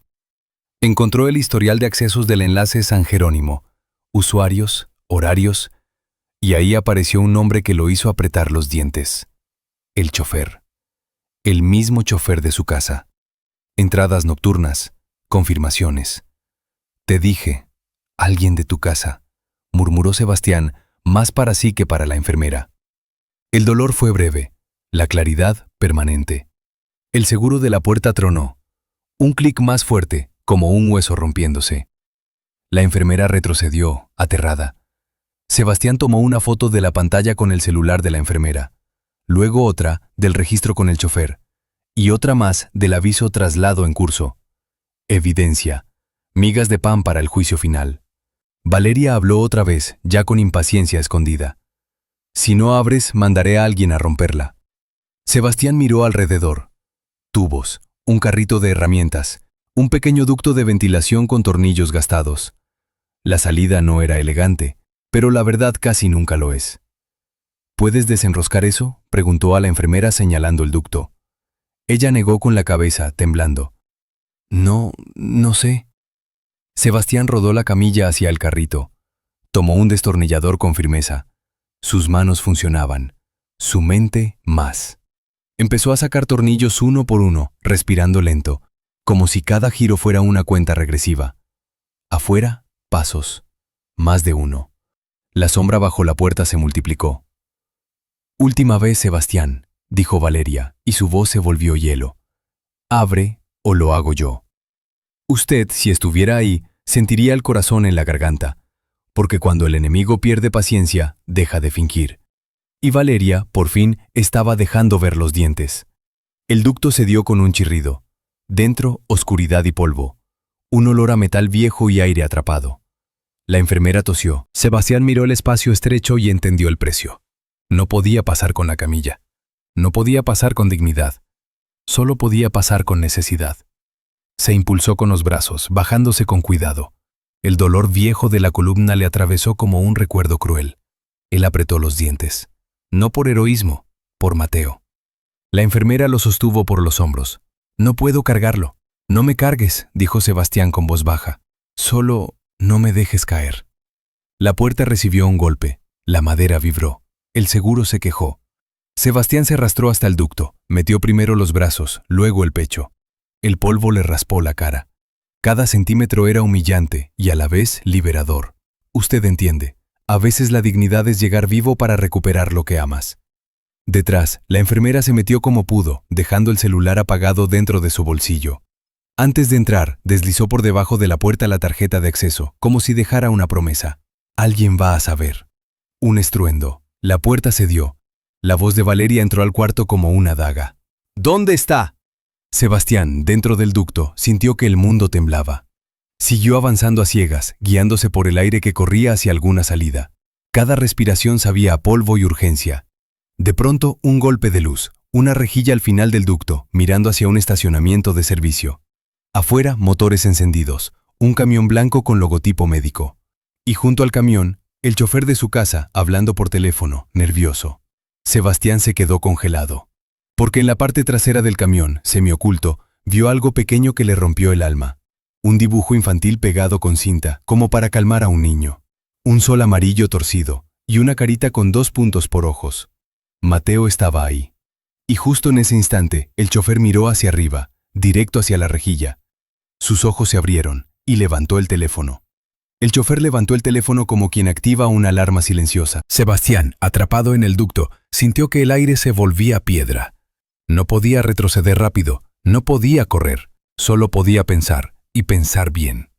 Encontró el historial de accesos del enlace San Jerónimo, usuarios, horarios, y ahí apareció un nombre que lo hizo apretar los dientes. El chofer. El mismo chofer de su casa. Entradas nocturnas, confirmaciones. Te dije, alguien de tu casa, murmuró Sebastián, más para sí que para la enfermera. El dolor fue breve, la claridad permanente. El seguro de la puerta tronó. Un clic más fuerte, como un hueso rompiéndose. La enfermera retrocedió, aterrada. Sebastián tomó una foto de la pantalla con el celular de la enfermera, luego otra del registro con el chofer, y otra más del aviso traslado en curso. Evidencia. Migas de pan para el juicio final. Valeria habló otra vez, ya con impaciencia escondida. Si no abres, mandaré a alguien a romperla. Sebastián miró alrededor. Tubos, un carrito de herramientas, un pequeño ducto de ventilación con tornillos gastados. La salida no era elegante, pero la verdad casi nunca lo es. ¿Puedes desenroscar eso?, preguntó a la enfermera señalando el ducto. Ella negó con la cabeza, temblando. No sé. Sebastián rodó la camilla hacia el carrito. Tomó un destornillador con firmeza. Sus manos funcionaban. Su mente más. Empezó a sacar tornillos uno por uno, respirando lento, como si cada giro fuera una cuenta regresiva. Afuera, pasos. Más de uno. La sombra bajo la puerta se multiplicó. Última vez, Sebastián, dijo Valeria, y su voz se volvió hielo. Abre o lo hago yo. Usted, si estuviera ahí, sentiría el corazón en la garganta, porque cuando el enemigo pierde paciencia, deja de fingir. Y Valeria, por fin, estaba dejando ver los dientes. El ducto se dio con un chirrido. Dentro, oscuridad y polvo. Un olor a metal viejo y aire atrapado. La enfermera tosió. Sebastián miró el espacio estrecho y entendió el precio. No podía pasar con la camilla. No podía pasar con dignidad. Solo podía pasar con necesidad. Se impulsó con los brazos, bajándose con cuidado. El dolor viejo de la columna le atravesó como un recuerdo cruel. Él apretó los dientes. No por heroísmo, por Mateo. La enfermera lo sostuvo por los hombros. No puedo cargarlo. No me cargues, dijo Sebastián con voz baja. Solo no me dejes caer. La puerta recibió un golpe. La madera vibró. El seguro se quejó. Sebastián se arrastró hasta el ducto. Metió primero los brazos, luego el pecho. El polvo le raspó la cara. Cada centímetro era humillante y a la vez liberador. Usted entiende. A veces la dignidad es llegar vivo para recuperar lo que amas. Detrás, la enfermera se metió como pudo, dejando el celular apagado dentro de su bolsillo. Antes de entrar, deslizó por debajo de la puerta la tarjeta de acceso, como si dejara una promesa. Alguien va a saber. Un estruendo. La puerta cedió. La voz de Valeria entró al cuarto como una daga. ¿Dónde está? Sebastián, dentro del ducto, sintió que el mundo temblaba. Siguió avanzando a ciegas, guiándose por el aire que corría hacia alguna salida. Cada respiración sabía a polvo y urgencia. De pronto, un golpe de luz, una rejilla al final del ducto, mirando hacia un estacionamiento de servicio. Afuera, motores encendidos, un camión blanco con logotipo médico. Y junto al camión, el chofer de su casa, hablando por teléfono, nervioso. Sebastián se quedó congelado. Porque en la parte trasera del camión, semioculto, vio algo pequeño que le rompió el alma. Un dibujo infantil pegado con cinta, como para calmar a un niño. Un sol amarillo torcido, y una carita con 2 puntos por ojos. Mateo estaba ahí. Y justo en ese instante, el chofer miró hacia arriba, directo hacia la rejilla. Sus ojos se abrieron, y levantó el teléfono. El chofer levantó el teléfono como quien activa una alarma silenciosa. Sebastián, atrapado en el ducto, sintió que el aire se volvía piedra. No podía retroceder rápido, no podía correr, solo podía pensar, y pensar bien.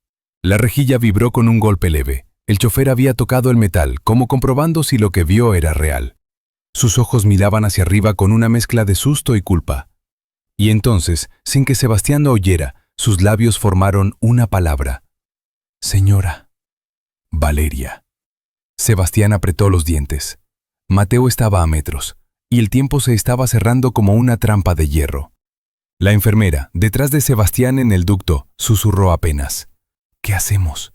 La rejilla vibró con un golpe leve. El chofer había tocado el metal, como comprobando si lo que vio era real. Sus ojos miraban hacia arriba con una mezcla de susto y culpa. Y entonces, sin que Sebastián lo oyera, sus labios formaron una palabra. Señora. Valeria. Sebastián apretó los dientes. Mateo estaba a metros, y el tiempo se estaba cerrando como una trampa de hierro. La enfermera, detrás de Sebastián en el ducto, susurró apenas. ¿Qué hacemos?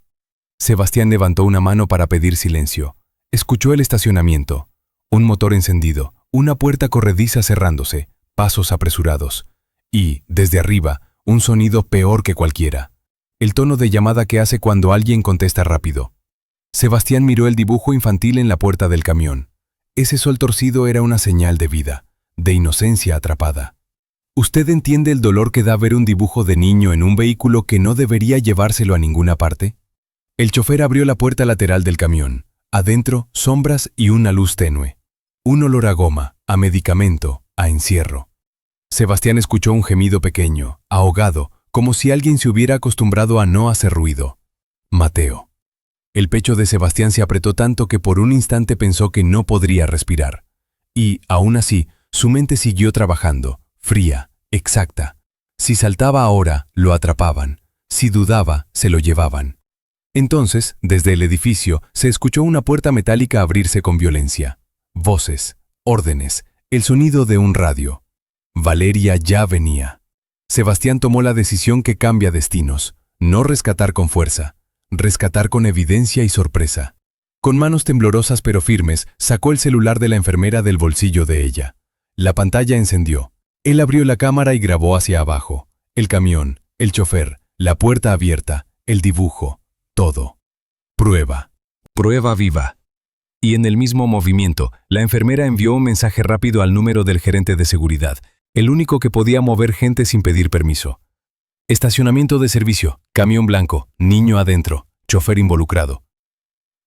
Sebastián levantó una mano para pedir silencio. Escuchó el estacionamiento. Un motor encendido, una puerta corrediza cerrándose, pasos apresurados. Y, desde arriba, un sonido peor que cualquiera. El tono de llamada que hace cuando alguien contesta rápido. Sebastián miró el dibujo infantil en la puerta del camión. Ese sol torcido era una señal de vida, de inocencia atrapada. ¿Usted entiende el dolor que da ver un dibujo de niño en un vehículo que no debería llevárselo a ninguna parte? El chofer abrió la puerta lateral del camión. Adentro, sombras y una luz tenue. Un olor a goma, a medicamento, a encierro. Sebastián escuchó un gemido pequeño, ahogado, como si alguien se hubiera acostumbrado a no hacer ruido. Mateo. El pecho de Sebastián se apretó tanto que por un instante pensó que no podría respirar. Y, aún así, su mente siguió trabajando, fría, exacta. Si saltaba ahora, lo atrapaban. Si dudaba, se lo llevaban. Entonces, desde el edificio, se escuchó una puerta metálica abrirse con violencia. Voces, órdenes, el sonido de un radio. Valeria ya venía. Sebastián tomó la decisión que cambia destinos. No rescatar con fuerza, rescatar con evidencia y sorpresa. Con manos temblorosas pero firmes, sacó el celular de la enfermera del bolsillo de ella. La pantalla encendió. Él abrió la cámara y grabó hacia abajo. El camión, el chofer, la puerta abierta, el dibujo, todo. Prueba. Prueba viva. Y en el mismo movimiento, la enfermera envió un mensaje rápido al número del gerente de seguridad, el único que podía mover gente sin pedir permiso. Estacionamiento de servicio, camión blanco, niño adentro, chofer involucrado.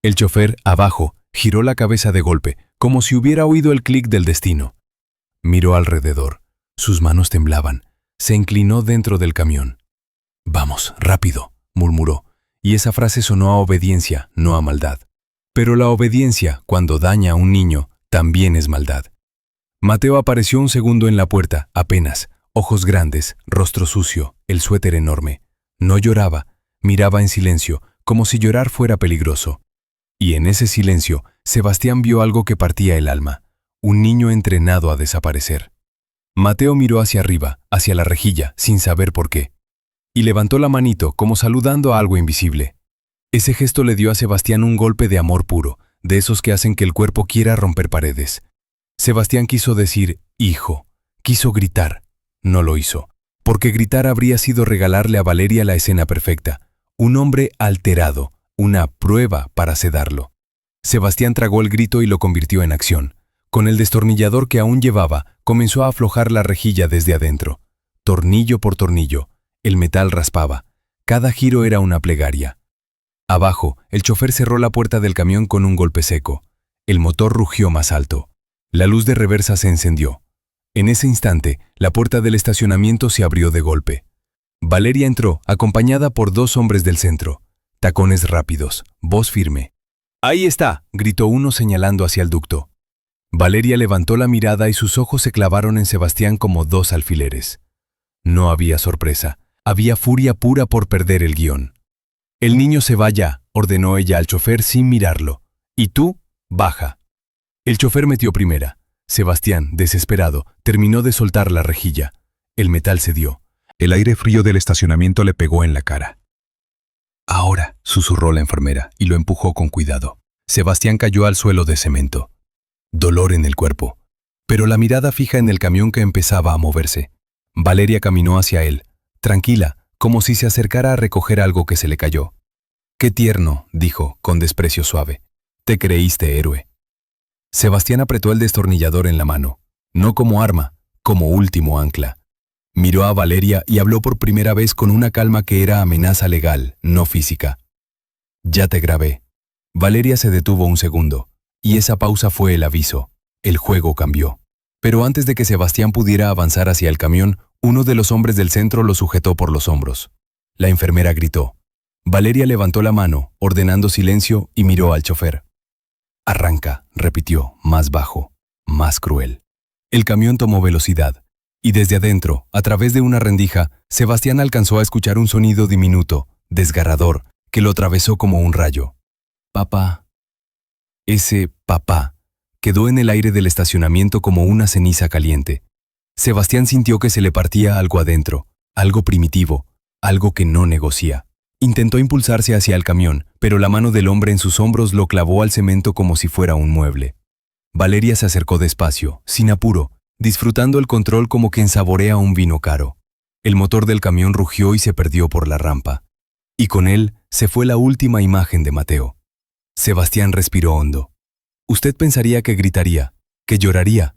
El chofer, abajo, giró la cabeza de golpe, como si hubiera oído el clic del destino. Miró alrededor. Sus manos temblaban. Se inclinó dentro del camión. «Vamos, rápido», murmuró, y esa frase sonó a obediencia, no a maldad. Pero la obediencia, cuando daña a un niño, también es maldad. Mateo apareció un segundo en la puerta, apenas, ojos grandes, rostro sucio, el suéter enorme. No lloraba, miraba en silencio, como si llorar fuera peligroso. Y en ese silencio, Sebastián vio algo que partía el alma, un niño entrenado a desaparecer. Mateo miró hacia arriba, hacia la rejilla, sin saber por qué. Y levantó la manito, como saludando a algo invisible. Ese gesto le dio a Sebastián un golpe de amor puro, de esos que hacen que el cuerpo quiera romper paredes. Sebastián quiso decir, hijo, quiso gritar. No lo hizo, porque gritar habría sido regalarle a Valeria la escena perfecta, un hombre alterado, una prueba para sedarlo. Sebastián tragó el grito y lo convirtió en acción. Con el destornillador que aún llevaba, comenzó a aflojar la rejilla desde adentro. Tornillo por tornillo, el metal raspaba. Cada giro era una plegaria. Abajo, el chofer cerró la puerta del camión con un golpe seco. El motor rugió más alto. La luz de reversa se encendió. En ese instante, la puerta del estacionamiento se abrió de golpe. Valeria entró, acompañada por dos hombres del centro. Tacones rápidos, voz firme. «Ahí está», gritó uno señalando hacia el ducto. Valeria levantó la mirada y sus ojos se clavaron en Sebastián como dos alfileres. No había sorpresa, había furia pura por perder el guión. «El niño se va ya», ordenó ella al chofer sin mirarlo. «Y tú, baja». El chofer metió primera. Sebastián, desesperado, terminó de soltar la rejilla. El metal cedió. El aire frío del estacionamiento le pegó en la cara. «Ahora», susurró la enfermera y lo empujó con cuidado. Sebastián cayó al suelo de cemento. Dolor en el cuerpo, pero la mirada fija en el camión que empezaba a moverse. Valeria caminó hacia él, tranquila, como si se acercara a recoger algo que se le cayó. «Qué tierno», dijo, con desprecio suave. «Te creíste héroe». Sebastián apretó el destornillador en la mano, no como arma, como último ancla. Miró a Valeria y habló por primera vez con una calma que era amenaza legal, no física. «Ya te grabé». Valeria se detuvo un segundo. Y esa pausa fue el aviso. El juego cambió. Pero antes de que Sebastián pudiera avanzar hacia el camión, uno de los hombres del centro lo sujetó por los hombros. La enfermera gritó. Valeria levantó la mano, ordenando silencio, y miró al chofer. «Arranca», repitió, más bajo, más cruel. El camión tomó velocidad, y desde adentro, a través de una rendija, Sebastián alcanzó a escuchar un sonido diminuto, desgarrador, que lo atravesó como un rayo. «Papá». Ese «papá» quedó en el aire del estacionamiento como una ceniza caliente. Sebastián sintió que se le partía algo adentro, algo primitivo, algo que no negocia. Intentó impulsarse hacia el camión, pero la mano del hombre en sus hombros lo clavó al cemento como si fuera un mueble. Valeria se acercó despacio, sin apuro, disfrutando el control como quien saborea un vino caro. El motor del camión rugió y se perdió por la rampa. Y con él se fue la última imagen de Mateo. Sebastián respiró hondo. Usted pensaría que gritaría, que lloraría,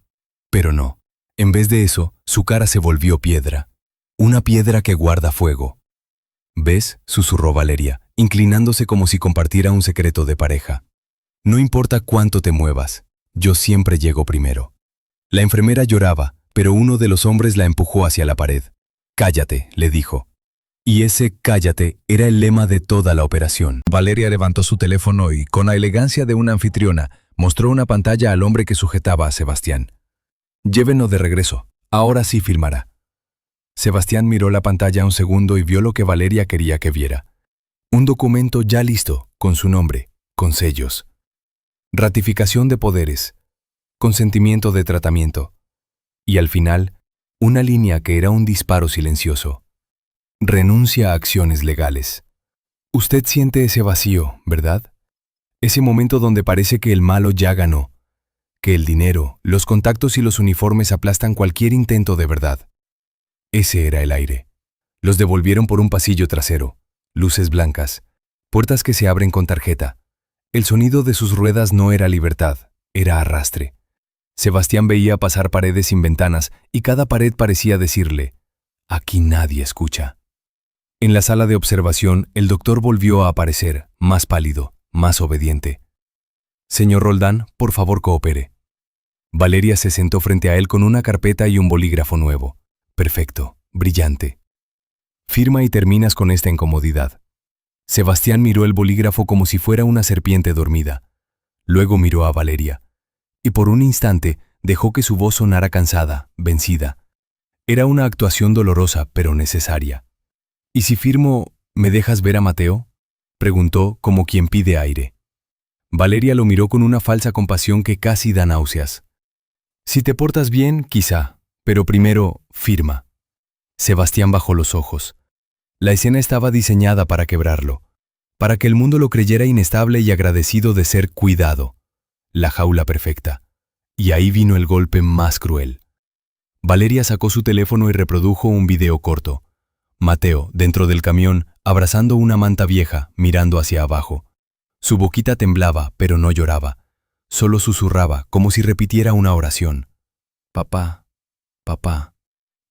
pero no. En vez de eso, su cara se volvió piedra. Una piedra que guarda fuego. ¿Ves?, susurró Valeria, inclinándose como si compartiera un secreto de pareja. No importa cuánto te muevas, yo siempre llego primero. La enfermera lloraba, pero uno de los hombres la empujó hacia la pared. Cállate, le dijo. Y ese cállate era el lema de toda la operación. Valeria levantó su teléfono y, con la elegancia de una anfitriona, mostró una pantalla al hombre que sujetaba a Sebastián. Llévenlo de regreso, ahora sí filmará. Sebastián miró la pantalla un segundo y vio lo que Valeria quería que viera. Un documento ya listo, con su nombre, con sellos. Ratificación de poderes, consentimiento de tratamiento. Y al final, una línea que era un disparo silencioso. Renuncia a acciones legales. Usted siente ese vacío, ¿verdad? Ese momento donde parece que el malo ya ganó, que el dinero, los contactos y los uniformes aplastan cualquier intento de verdad. Ese era el aire. Los devolvieron por un pasillo trasero, luces blancas, puertas que se abren con tarjeta. El sonido de sus ruedas no era libertad, era arrastre. Sebastián veía pasar paredes sin ventanas y cada pared parecía decirle, aquí nadie escucha. En la sala de observación, el doctor volvió a aparecer, más pálido, más obediente. Señor Roldán, por favor coopere. Valeria se sentó frente a él con una carpeta y un bolígrafo nuevo. Perfecto, brillante. Firma y terminas con esta incomodidad. Sebastián miró el bolígrafo como si fuera una serpiente dormida. Luego miró a Valeria. Y por un instante dejó que su voz sonara cansada, vencida. Era una actuación dolorosa, pero necesaria. ¿Y si firmo, me dejas ver a Mateo?, preguntó como quien pide aire. Valeria lo miró con una falsa compasión que casi da náuseas. Si te portas bien, quizá. Pero primero, firma. Sebastián bajó los ojos. La escena estaba diseñada para quebrarlo, para que el mundo lo creyera inestable y agradecido de ser cuidado. La jaula perfecta. Y ahí vino el golpe más cruel. Valeria sacó su teléfono y reprodujo un video corto. Mateo, dentro del camión, abrazando una manta vieja, mirando hacia abajo. Su boquita temblaba, pero no lloraba. Solo susurraba, como si repitiera una oración. Papá. Papá.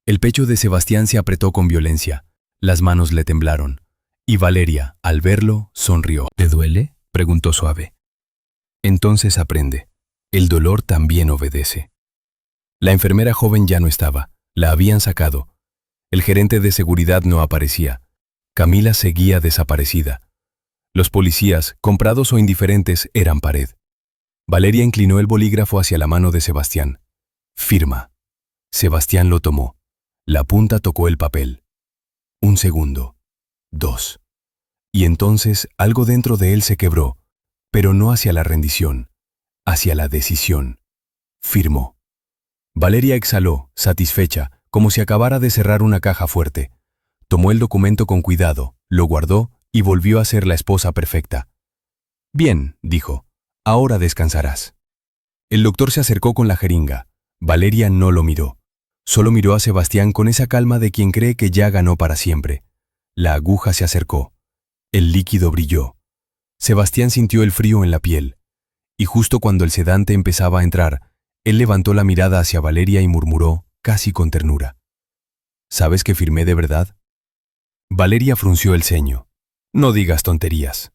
El pecho de Sebastián se apretó con violencia. Las manos le temblaron. Y Valeria, al verlo, sonrió. ¿Te duele?, preguntó suave. Entonces aprende. El dolor también obedece. La enfermera joven ya no estaba. La habían sacado. El gerente de seguridad no aparecía. Camila seguía desaparecida. Los policías, comprados o indiferentes, eran pared. Valeria inclinó el bolígrafo hacia la mano de Sebastián. Firma. Sebastián lo tomó. La punta tocó el papel. 1 segundo. 2. Y entonces algo dentro de él se quebró, pero no hacia la rendición, hacia la decisión. Firmó. Valeria exhaló, satisfecha, como si acabara de cerrar una caja fuerte. Tomó el documento con cuidado, lo guardó y volvió a ser la esposa perfecta. Bien, dijo, ahora descansarás. El doctor se acercó con la jeringa. Valeria no lo miró. Solo miró a Sebastián con esa calma de quien cree que ya ganó para siempre. La aguja se acercó. El líquido brilló. Sebastián sintió el frío en la piel. Y justo cuando el sedante empezaba a entrar, él levantó la mirada hacia Valeria y murmuró, casi con ternura. ¿Sabes que firmé de verdad? Valeria frunció el ceño. No digas tonterías.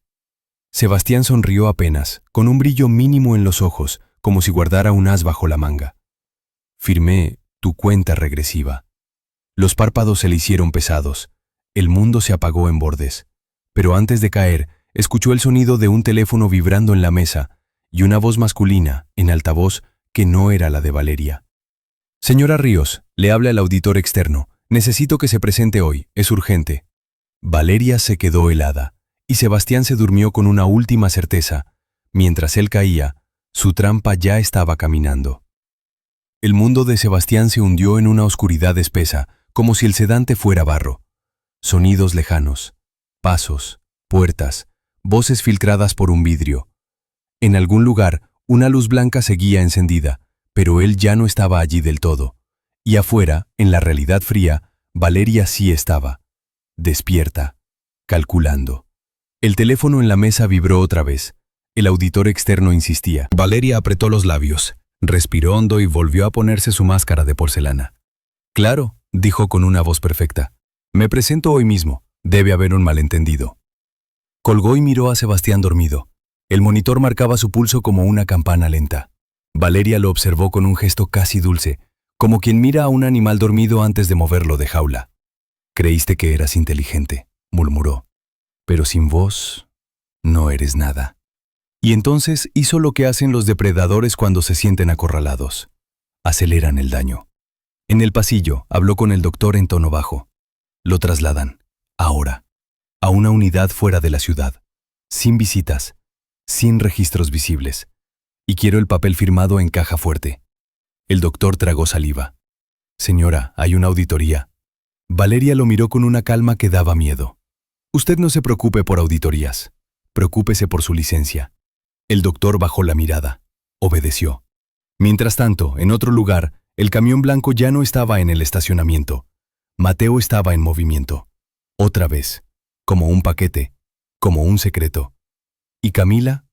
Sebastián sonrió apenas, con un brillo mínimo en los ojos, como si guardara un as bajo la manga. Firmé tu cuenta regresiva. Los párpados se le hicieron pesados. El mundo se apagó en bordes. Pero antes de caer, escuchó el sonido de un teléfono vibrando en la mesa y una voz masculina, en altavoz, que no era la de Valeria. Señora Ríos, le habla el auditor externo. Necesito que se presente hoy, es urgente. Valeria se quedó helada, y Sebastián se durmió con una última certeza. Mientras él caía, su trampa ya estaba caminando. El mundo de Sebastián se hundió en una oscuridad espesa, como si el sedante fuera barro. Sonidos lejanos. Pasos, puertas, voces filtradas por un vidrio. En algún lugar, una luz blanca seguía encendida, pero él ya no estaba allí del todo. Y afuera, en la realidad fría, Valeria sí estaba. Despierta, calculando. El teléfono en la mesa vibró otra vez. El auditor externo insistía. Valeria apretó los labios, respiró hondo y volvió a ponerse su máscara de porcelana. Claro, dijo con una voz perfecta. Me presento hoy mismo. Debe haber un malentendido. Colgó y miró a Sebastián dormido. El monitor marcaba su pulso como una campana lenta. Valeria lo observó con un gesto casi dulce, como quien mira a un animal dormido antes de moverlo de jaula. Creíste que eras inteligente, murmuró. Pero sin voz, no eres nada. Y entonces hizo lo que hacen los depredadores cuando se sienten acorralados. Aceleran el daño. En el pasillo, habló con el doctor en tono bajo. Lo trasladan, ahora, a una unidad fuera de la ciudad, sin visitas, sin registros visibles. Y quiero el papel firmado en caja fuerte. El doctor tragó saliva. Señora, hay una auditoría. Valeria lo miró con una calma que daba miedo. Usted no se preocupe por auditorías. Preocúpese por su licencia. El doctor bajó la mirada. Obedeció. Mientras tanto, en otro lugar, el camión blanco ya no estaba en el estacionamiento. Mateo estaba en movimiento. Otra vez. Como un paquete. Como un secreto. ¿Y Camila?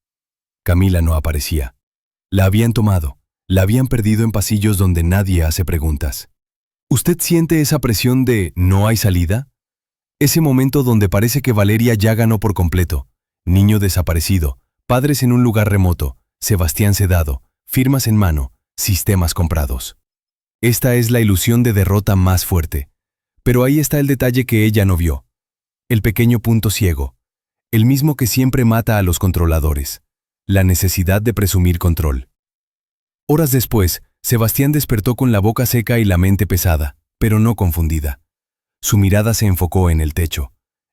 Camila no aparecía. La habían tomado. La habían perdido en pasillos donde nadie hace preguntas. ¿Usted siente esa presión de no hay salida? Ese momento donde parece que Valeria ya ganó por completo. Niño desaparecido, padres en un lugar remoto, Sebastián sedado, firmas en mano, sistemas comprados. Esta es la ilusión de derrota más fuerte. Pero ahí está el detalle que ella no vio. El pequeño punto ciego. El mismo que siempre mata a los controladores. La necesidad de presumir control. Horas después, Sebastián despertó con la boca seca y la mente pesada, pero no confundida. Su mirada se enfocó en el techo.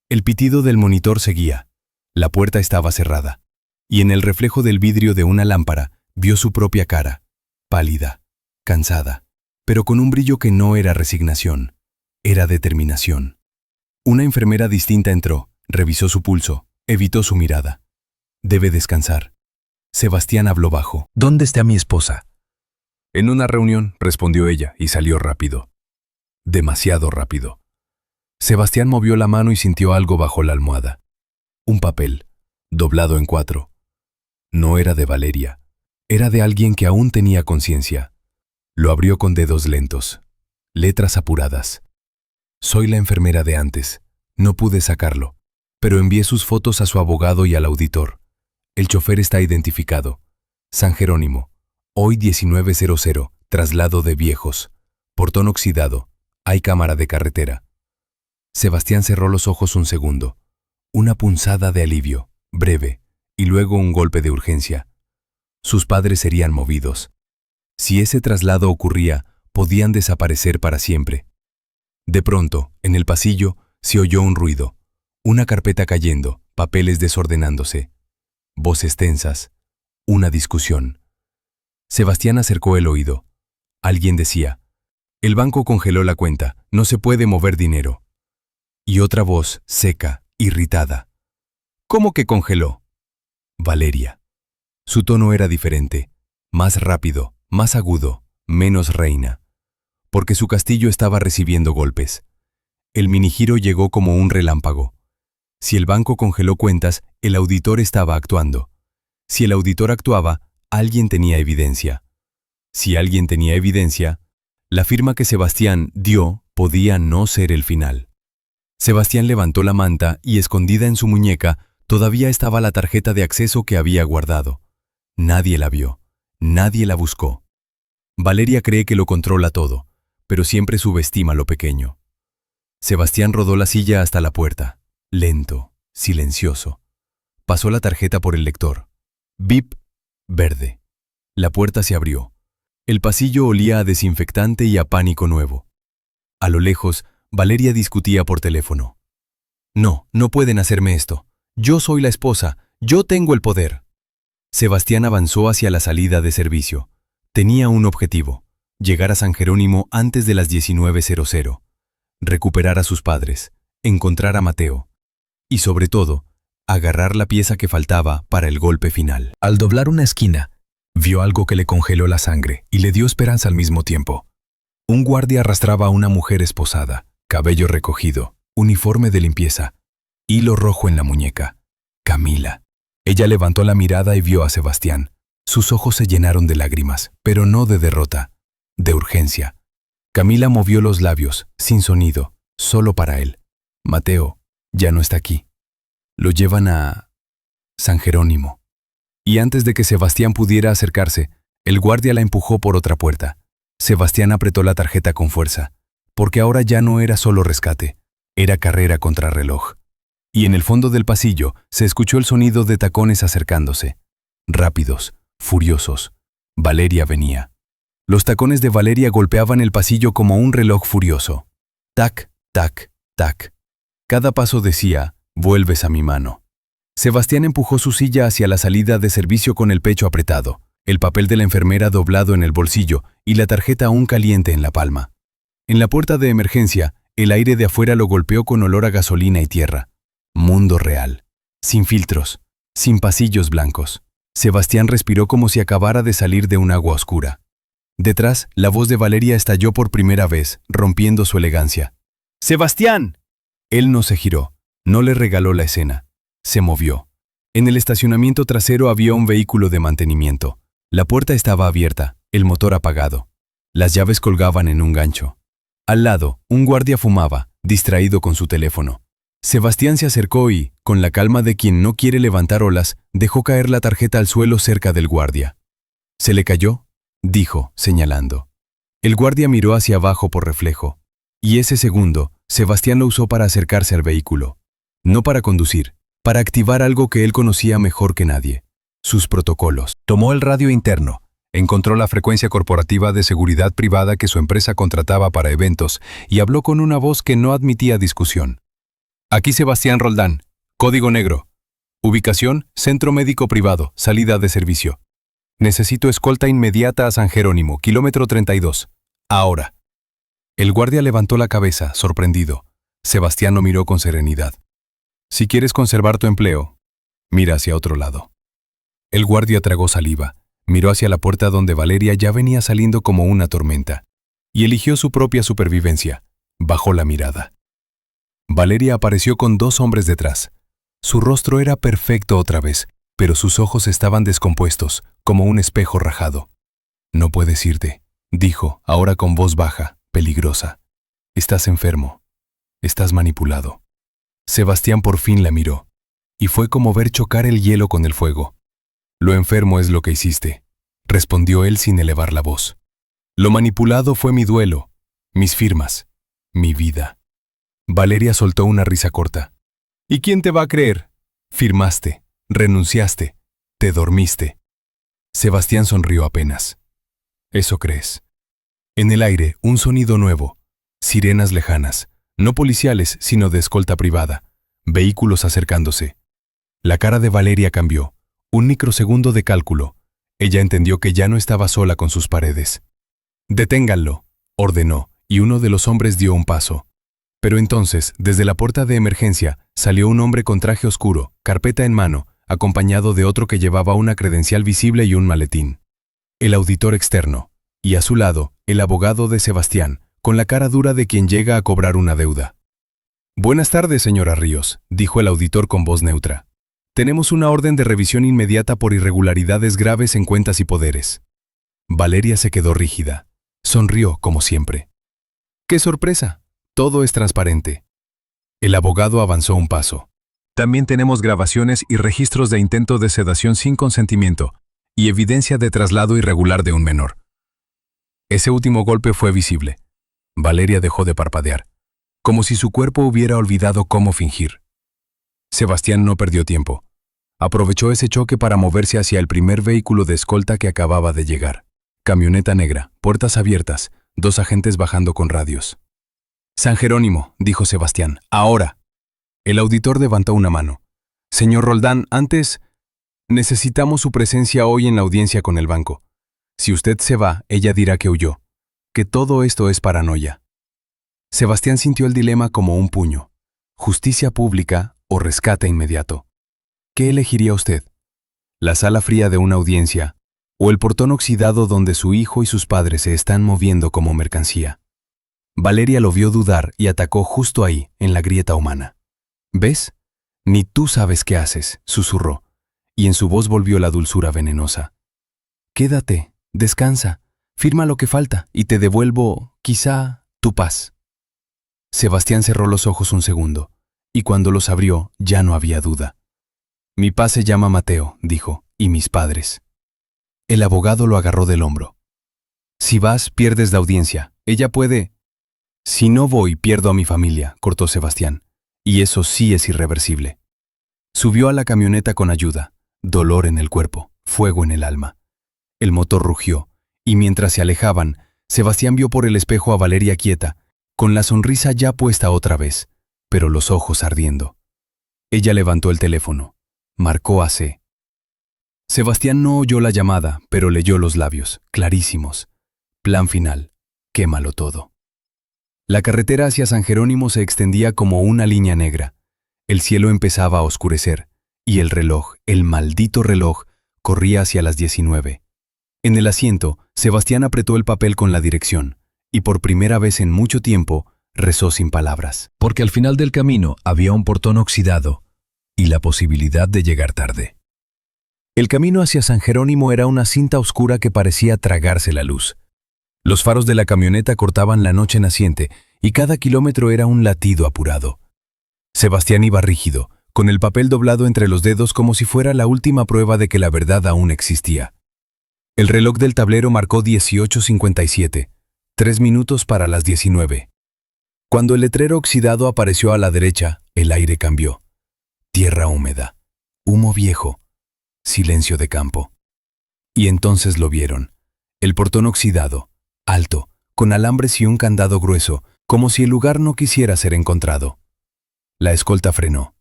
El pitido del monitor seguía. La puerta estaba cerrada. Y en el reflejo del vidrio de una lámpara, vio su propia cara, pálida, cansada, pero con un brillo que no era resignación, era determinación. Una enfermera distinta entró, revisó su pulso, evitó su mirada. Debe descansar. Sebastián habló bajo. ¿Dónde está mi esposa? En una reunión, respondió ella, y salió rápido. Demasiado rápido. Sebastián movió la mano y sintió algo bajo la almohada. Un papel, doblado en 4. No era de Valeria. Era de alguien que aún tenía conciencia. Lo abrió con dedos lentos. Letras apuradas. Soy la enfermera de antes. No pude sacarlo, pero envié sus fotos a su abogado y al auditor. El chofer está identificado. San Jerónimo. Hoy 19:00, traslado de viejos. Portón oxidado. Hay cámara de carretera. Sebastián cerró los ojos un segundo. Una punzada de alivio, breve, y luego un golpe de urgencia. Sus padres serían movidos. Si ese traslado ocurría, podían desaparecer para siempre. De pronto, en el pasillo, se oyó un ruido. Una carpeta cayendo, papeles desordenándose. Voces tensas. Una discusión. Sebastián acercó el oído. Alguien decía, el banco congeló la cuenta, no se puede mover dinero. Y otra voz, seca, irritada. ¿Cómo que congeló? Valeria. Su tono era diferente, más rápido, más agudo, menos reina. Porque su castillo estaba recibiendo golpes. El minigiro llegó como un relámpago. Si el banco congeló cuentas, el auditor estaba actuando. Si el auditor actuaba, alguien tenía evidencia. Si alguien tenía evidencia, la firma que Sebastián dio podía no ser el final. Sebastián levantó la manta y, escondida en su muñeca, todavía estaba la tarjeta de acceso que había guardado. Nadie la vio, nadie la buscó. Valeria cree que lo controla todo, pero siempre subestima lo pequeño. Sebastián rodó la silla hasta la puerta, lento, silencioso. Pasó la tarjeta por el lector. Bip, verde. La puerta se abrió. El pasillo olía a desinfectante y a pánico nuevo. A lo lejos, Valeria discutía por teléfono. No, no pueden hacerme esto. Yo soy la esposa, yo tengo el poder. Sebastián avanzó hacia la salida de servicio. Tenía un objetivo, llegar a San Jerónimo antes de las 19:00. Recuperar a sus padres, encontrar a Mateo. Y sobre todo, agarrar la pieza que faltaba para el golpe final. Al doblar una esquina, vio algo que le congeló la sangre y le dio esperanza al mismo tiempo. Un guardia arrastraba a una mujer esposada, cabello recogido, uniforme de limpieza, hilo rojo en la muñeca. Camila. Ella levantó la mirada y vio a Sebastián. Sus ojos se llenaron de lágrimas, pero no de derrota, de urgencia. Camila movió los labios, sin sonido, solo para él. Mateo ya no está aquí. Lo llevan a San Jerónimo. Y antes de que Sebastián pudiera acercarse, el guardia la empujó por otra puerta. Sebastián apretó la tarjeta con fuerza, porque ahora ya no era solo rescate, era carrera contra reloj. Y en el fondo del pasillo se escuchó el sonido de tacones acercándose. Rápidos, furiosos. Valeria venía. Los tacones de Valeria golpeaban el pasillo como un reloj furioso. Tac, tac, tac. Cada paso decía, vuelves a mi mano. Sebastián empujó su silla hacia la salida de servicio con el pecho apretado, el papel de la enfermera doblado en el bolsillo y la tarjeta aún caliente en la palma. En la puerta de emergencia, el aire de afuera lo golpeó con olor a gasolina y tierra. Mundo real. Sin filtros, sin pasillos blancos. Sebastián respiró como si acabara de salir de un agua oscura. Detrás, la voz de Valeria estalló por primera vez, rompiendo su elegancia. ¡Sebastián! Él no se giró, no le regaló la escena. Se movió. En el estacionamiento trasero había un vehículo de mantenimiento. La puerta estaba abierta, el motor apagado. Las llaves colgaban en un gancho. Al lado, un guardia fumaba, distraído con su teléfono. Sebastián se acercó y, con la calma de quien no quiere levantar olas, dejó caer la tarjeta al suelo cerca del guardia. ¿Se le cayó?, dijo, señalando. El guardia miró hacia abajo por reflejo. Y ese segundo, Sebastián lo usó para acercarse al vehículo. No para conducir, para activar algo que él conocía mejor que nadie. Sus protocolos. Tomó el radio interno. Encontró la frecuencia corporativa de seguridad privada que su empresa contrataba para eventos y habló con una voz que no admitía discusión. Aquí Sebastián Roldán. Código negro. Ubicación, Centro Médico Privado, salida de servicio. Necesito escolta inmediata a San Jerónimo, kilómetro 32. Ahora. El guardia levantó la cabeza, sorprendido. Sebastián lo miró con serenidad. Si quieres conservar tu empleo, mira hacia otro lado. El guardia tragó saliva, miró hacia la puerta donde Valeria ya venía saliendo como una tormenta, y eligió su propia supervivencia. Bajó la mirada. Valeria apareció con 2 hombres detrás. Su rostro era perfecto otra vez, pero sus ojos estaban descompuestos, como un espejo rajado. No puedes irte, dijo, ahora con voz baja, peligrosa. Estás enfermo. Estás manipulado. Sebastián por fin la miró, y fue como ver chocar el hielo con el fuego. Lo enfermo es lo que hiciste, respondió él sin elevar la voz. Lo manipulado fue mi duelo, mis firmas, mi vida. Valeria soltó una risa corta. ¿Y quién te va a creer? Firmaste, renunciaste, te dormiste. Sebastián sonrió apenas. ¿Eso crees? En el aire, un sonido nuevo, sirenas lejanas, no policiales, sino de escolta privada, vehículos acercándose. La cara de Valeria cambió, un microsegundo de cálculo. Ella entendió que ya no estaba sola con sus paredes. «Deténganlo», ordenó, y uno de los hombres dio un paso. Pero entonces, desde la puerta de emergencia, salió un hombre con traje oscuro, carpeta en mano, acompañado de otro que llevaba una credencial visible y un maletín. El auditor externo, y a su lado, el abogado de Sebastián, con la cara dura de quien llega a cobrar una deuda. «Buenas tardes, señora Ríos», dijo el auditor con voz neutra. «Tenemos una orden de revisión inmediata por irregularidades graves en cuentas y poderes». Valeria se quedó rígida. Sonrió, como siempre. «¡Qué sorpresa! Todo es transparente». El abogado avanzó un paso. «También tenemos grabaciones y registros de intento de sedación sin consentimiento y evidencia de traslado irregular de un menor». Ese último golpe fue visible. Valeria dejó de parpadear, como si su cuerpo hubiera olvidado cómo fingir. Sebastián no perdió tiempo. Aprovechó ese choque para moverse hacia el primer vehículo de escolta que acababa de llegar. Camioneta negra, puertas abiertas, 2 agentes bajando con radios. «San Jerónimo», dijo Sebastián, «ahora». El auditor levantó una mano. «Señor Roldán, antes, necesitamos su presencia hoy en la audiencia con el banco. Si usted se va, ella dirá que huyó, que todo esto es paranoia». Sebastián sintió el dilema como un puño. Justicia pública o rescate inmediato. ¿Qué elegiría usted? ¿La sala fría de una audiencia o el portón oxidado donde su hijo y sus padres se están moviendo como mercancía? Valeria lo vio dudar y atacó justo ahí, en la grieta humana. ¿Ves? Ni tú sabes qué haces, susurró, y en su voz volvió la dulzura venenosa. Quédate, descansa, firma lo que falta y te devuelvo, quizá, tu paz. Sebastián cerró los ojos un segundo, y cuando los abrió ya no había duda. Mi paz se llama Mateo, dijo, y mis padres. El abogado lo agarró del hombro. Si vas, pierdes la audiencia. Ella puede... Si no voy, pierdo a mi familia, cortó Sebastián, y eso sí es irreversible. Subió a la camioneta con ayuda, dolor en el cuerpo, fuego en el alma. El motor rugió, y mientras se alejaban, Sebastián vio por el espejo a Valeria quieta, con la sonrisa ya puesta otra vez, pero los ojos ardiendo. Ella levantó el teléfono. Marcó a C. Sebastián no oyó la llamada, pero leyó los labios, clarísimos. Plan final. Quémalo todo. La carretera hacia San Jerónimo se extendía como una línea negra. El cielo empezaba a oscurecer, y el reloj, el maldito reloj, corría hacia las 19. En el asiento, Sebastián apretó el papel con la dirección, y por primera vez en mucho tiempo, rezó sin palabras. Porque al final del camino había un portón oxidado y la posibilidad de llegar tarde. El camino hacia San Jerónimo era una cinta oscura que parecía tragarse la luz. Los faros de la camioneta cortaban la noche naciente y cada kilómetro era un latido apurado. Sebastián iba rígido, con el papel doblado entre los dedos como si fuera la última prueba de que la verdad aún existía. El reloj del tablero marcó 18:57, 3 minutos para las 19. Cuando el letrero oxidado apareció a la derecha, el aire cambió. Tierra húmeda, humo viejo, silencio de campo. Y entonces lo vieron. El portón oxidado, alto, con alambres y un candado grueso, como si el lugar no quisiera ser encontrado. La escolta frenó.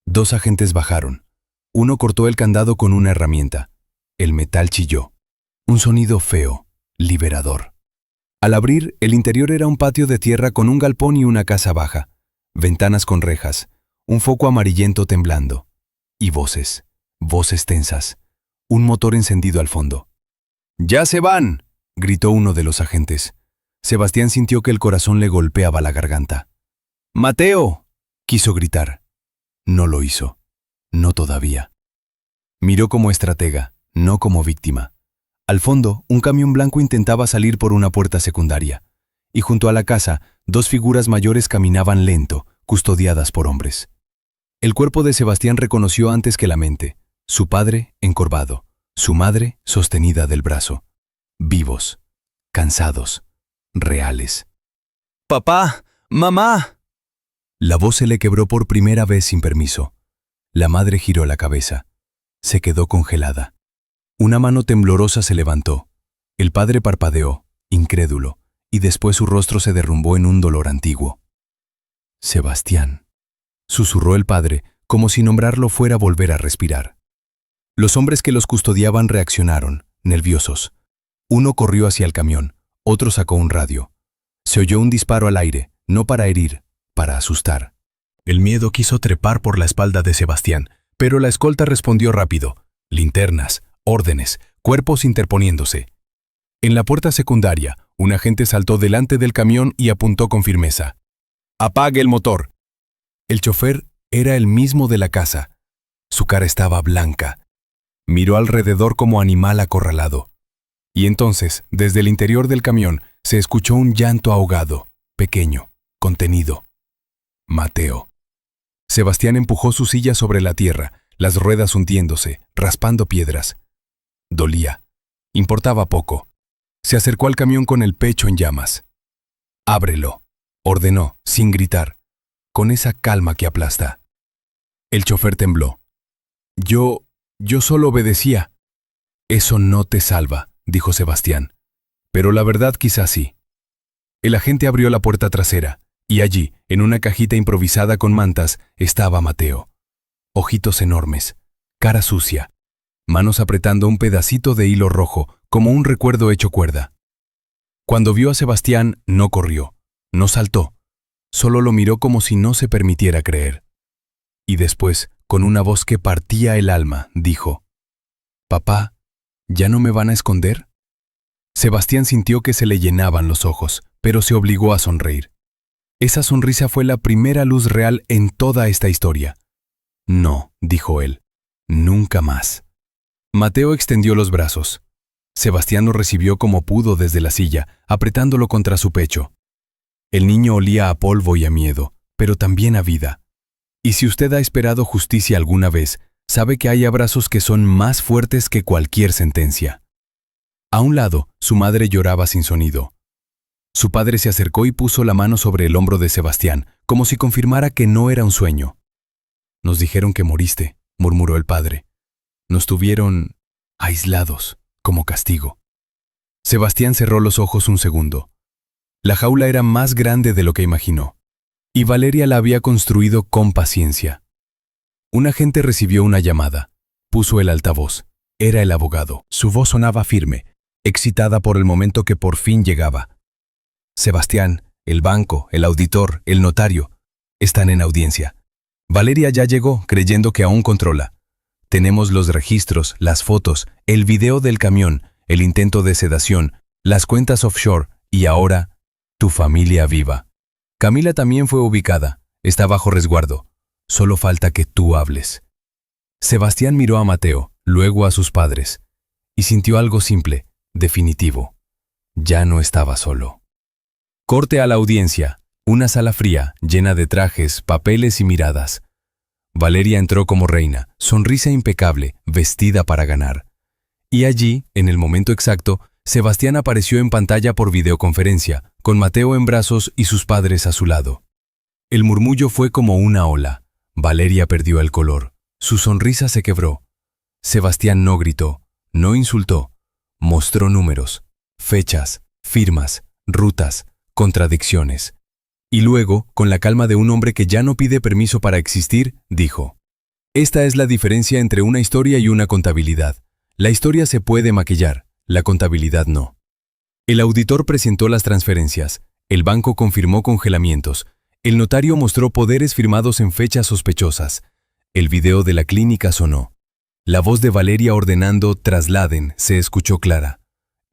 2 agentes bajaron. Uno cortó el candado con una herramienta. El metal chilló. Un sonido feo, liberador. Al abrir, el interior era un patio de tierra con un galpón y una casa baja. Ventanas con rejas. Un foco amarillento temblando. Y voces, voces tensas. Un motor encendido al fondo. ¡Ya se van!, gritó uno de los agentes. Sebastián sintió que el corazón le golpeaba la garganta. ¡Mateo!, quiso gritar. No lo hizo. No todavía. Miró como estratega, no como víctima. Al fondo, un camión blanco intentaba salir por una puerta secundaria. Y junto a la casa, 2 figuras mayores caminaban lento, custodiadas por hombres. El cuerpo de Sebastián reconoció antes que la mente. Su padre, encorvado. Su madre, sostenida del brazo. Vivos. Cansados. Reales. ¡Papá! ¡Mamá! La voz se le quebró por primera vez sin permiso. La madre giró la cabeza. Se quedó congelada. Una mano temblorosa se levantó. El padre parpadeó, incrédulo, y después su rostro se derrumbó en un dolor antiguo. Sebastián, susurró el padre, como si nombrarlo fuera volver a respirar. Los hombres que los custodiaban reaccionaron, nerviosos. Uno corrió hacia el camión, otro sacó un radio. Se oyó un disparo al aire, no para herir, para asustar. El miedo quiso trepar por la espalda de Sebastián, pero la escolta respondió rápido. Linternas, órdenes, cuerpos interponiéndose. En la puerta secundaria, un agente saltó delante del camión y apuntó con firmeza. ¡Apague el motor! El chofer era el mismo de la casa. Su cara estaba blanca. Miró alrededor como animal acorralado. Y entonces, desde el interior del camión, se escuchó un llanto ahogado, pequeño, contenido. Mateo. Sebastián empujó su silla sobre la tierra, las ruedas hundiéndose, raspando piedras. Dolía. Importaba poco. Se acercó al camión con el pecho en llamas. «Ábrelo», ordenó, sin gritar, con esa calma que aplasta. El chofer tembló. Yo solo obedecía. Eso no te salva, dijo Sebastián. Pero la verdad quizás sí. El agente abrió la puerta trasera, y allí, en una cajita improvisada con mantas, estaba Mateo. Ojitos enormes, cara sucia, manos apretando un pedacito de hilo rojo, como un recuerdo hecho cuerda. Cuando vio a Sebastián, no corrió, no saltó, solo lo miró como si no se permitiera creer. Y después, con una voz que partía el alma, dijo: «Papá, ¿ya no me van a esconder?». Sebastián sintió que se le llenaban los ojos, pero se obligó a sonreír. Esa sonrisa fue la primera luz real en toda esta historia. «No», dijo él, «nunca más». Mateo extendió los brazos. Sebastián lo recibió como pudo desde la silla, apretándolo contra su pecho. El niño olía a polvo y a miedo, pero también a vida. Y si usted ha esperado justicia alguna vez, sabe que hay abrazos que son más fuertes que cualquier sentencia. A un lado, su madre lloraba sin sonido. Su padre se acercó y puso la mano sobre el hombro de Sebastián, como si confirmara que no era un sueño. «Nos dijeron que moriste», murmuró el padre. «Nos tuvieron aislados, como castigo». Sebastián cerró los ojos un segundo. La jaula era más grande de lo que imaginó, y Valeria la había construido con paciencia. Un agente recibió una llamada. Puso el altavoz. Era el abogado. Su voz sonaba firme, excitada por el momento que por fin llegaba. «Sebastián, el banco, el auditor, el notario, están en audiencia. Valeria ya llegó, creyendo que aún controla. Tenemos los registros, las fotos, el video del camión, el intento de sedación, las cuentas offshore y ahora, tu familia viva. Camila también fue ubicada, está bajo resguardo. Solo falta que tú hables». Sebastián miró a Mateo, luego a sus padres, y sintió algo simple, definitivo. Ya no estaba solo. Corte a la audiencia. Una sala fría, llena de trajes, papeles y miradas. Valeria entró como reina, sonrisa impecable, vestida para ganar. Y allí, en el momento exacto, Sebastián apareció en pantalla por videoconferencia, con Mateo en brazos y sus padres a su lado. El murmullo fue como una ola. Valeria perdió el color. Su sonrisa se quebró. Sebastián no gritó, no insultó. Mostró números, fechas, firmas, rutas, contradicciones. Y luego, con la calma de un hombre que ya no pide permiso para existir, dijo: «Esta es la diferencia entre una historia y una contabilidad. La historia se puede maquillar, la contabilidad no». El auditor presentó las transferencias, el banco confirmó congelamientos, el notario mostró poderes firmados en fechas sospechosas, el video de la clínica sonó. La voz de Valeria ordenando «trasladen» se escuchó clara.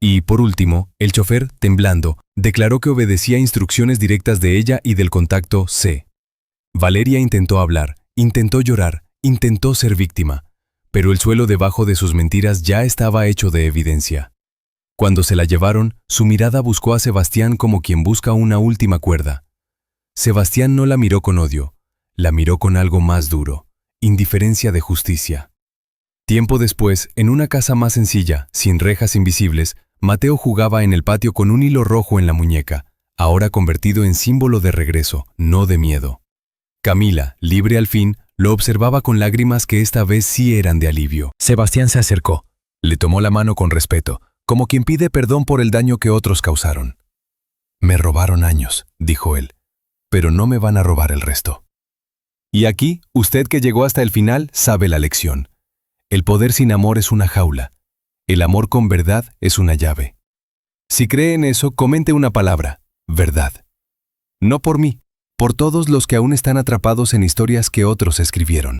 Y, por último, el chofer, temblando, declaró que obedecía instrucciones directas de ella y del contacto C. Valeria intentó hablar, intentó llorar, intentó ser víctima, pero el suelo debajo de sus mentiras ya estaba hecho de evidencia. Cuando se la llevaron, su mirada buscó a Sebastián como quien busca una última cuerda. Sebastián no la miró con odio, la miró con algo más duro, indiferencia de justicia. Tiempo después, en una casa más sencilla, sin rejas invisibles, Mateo jugaba en el patio con un hilo rojo en la muñeca, ahora convertido en símbolo de regreso, no de miedo. Camila, libre al fin, lo observaba con lágrimas que esta vez sí eran de alivio. Sebastián se acercó. Le tomó la mano con respeto, como quien pide perdón por el daño que otros causaron. «Me robaron años», dijo él, «pero no me van a robar el resto». Y aquí, usted que llegó hasta el final sabe la lección. El poder sin amor es una jaula. El amor con verdad es una llave. Si cree en eso, comente una palabra: verdad. No por mí, por todos los que aún están atrapados en historias que otros escribieron.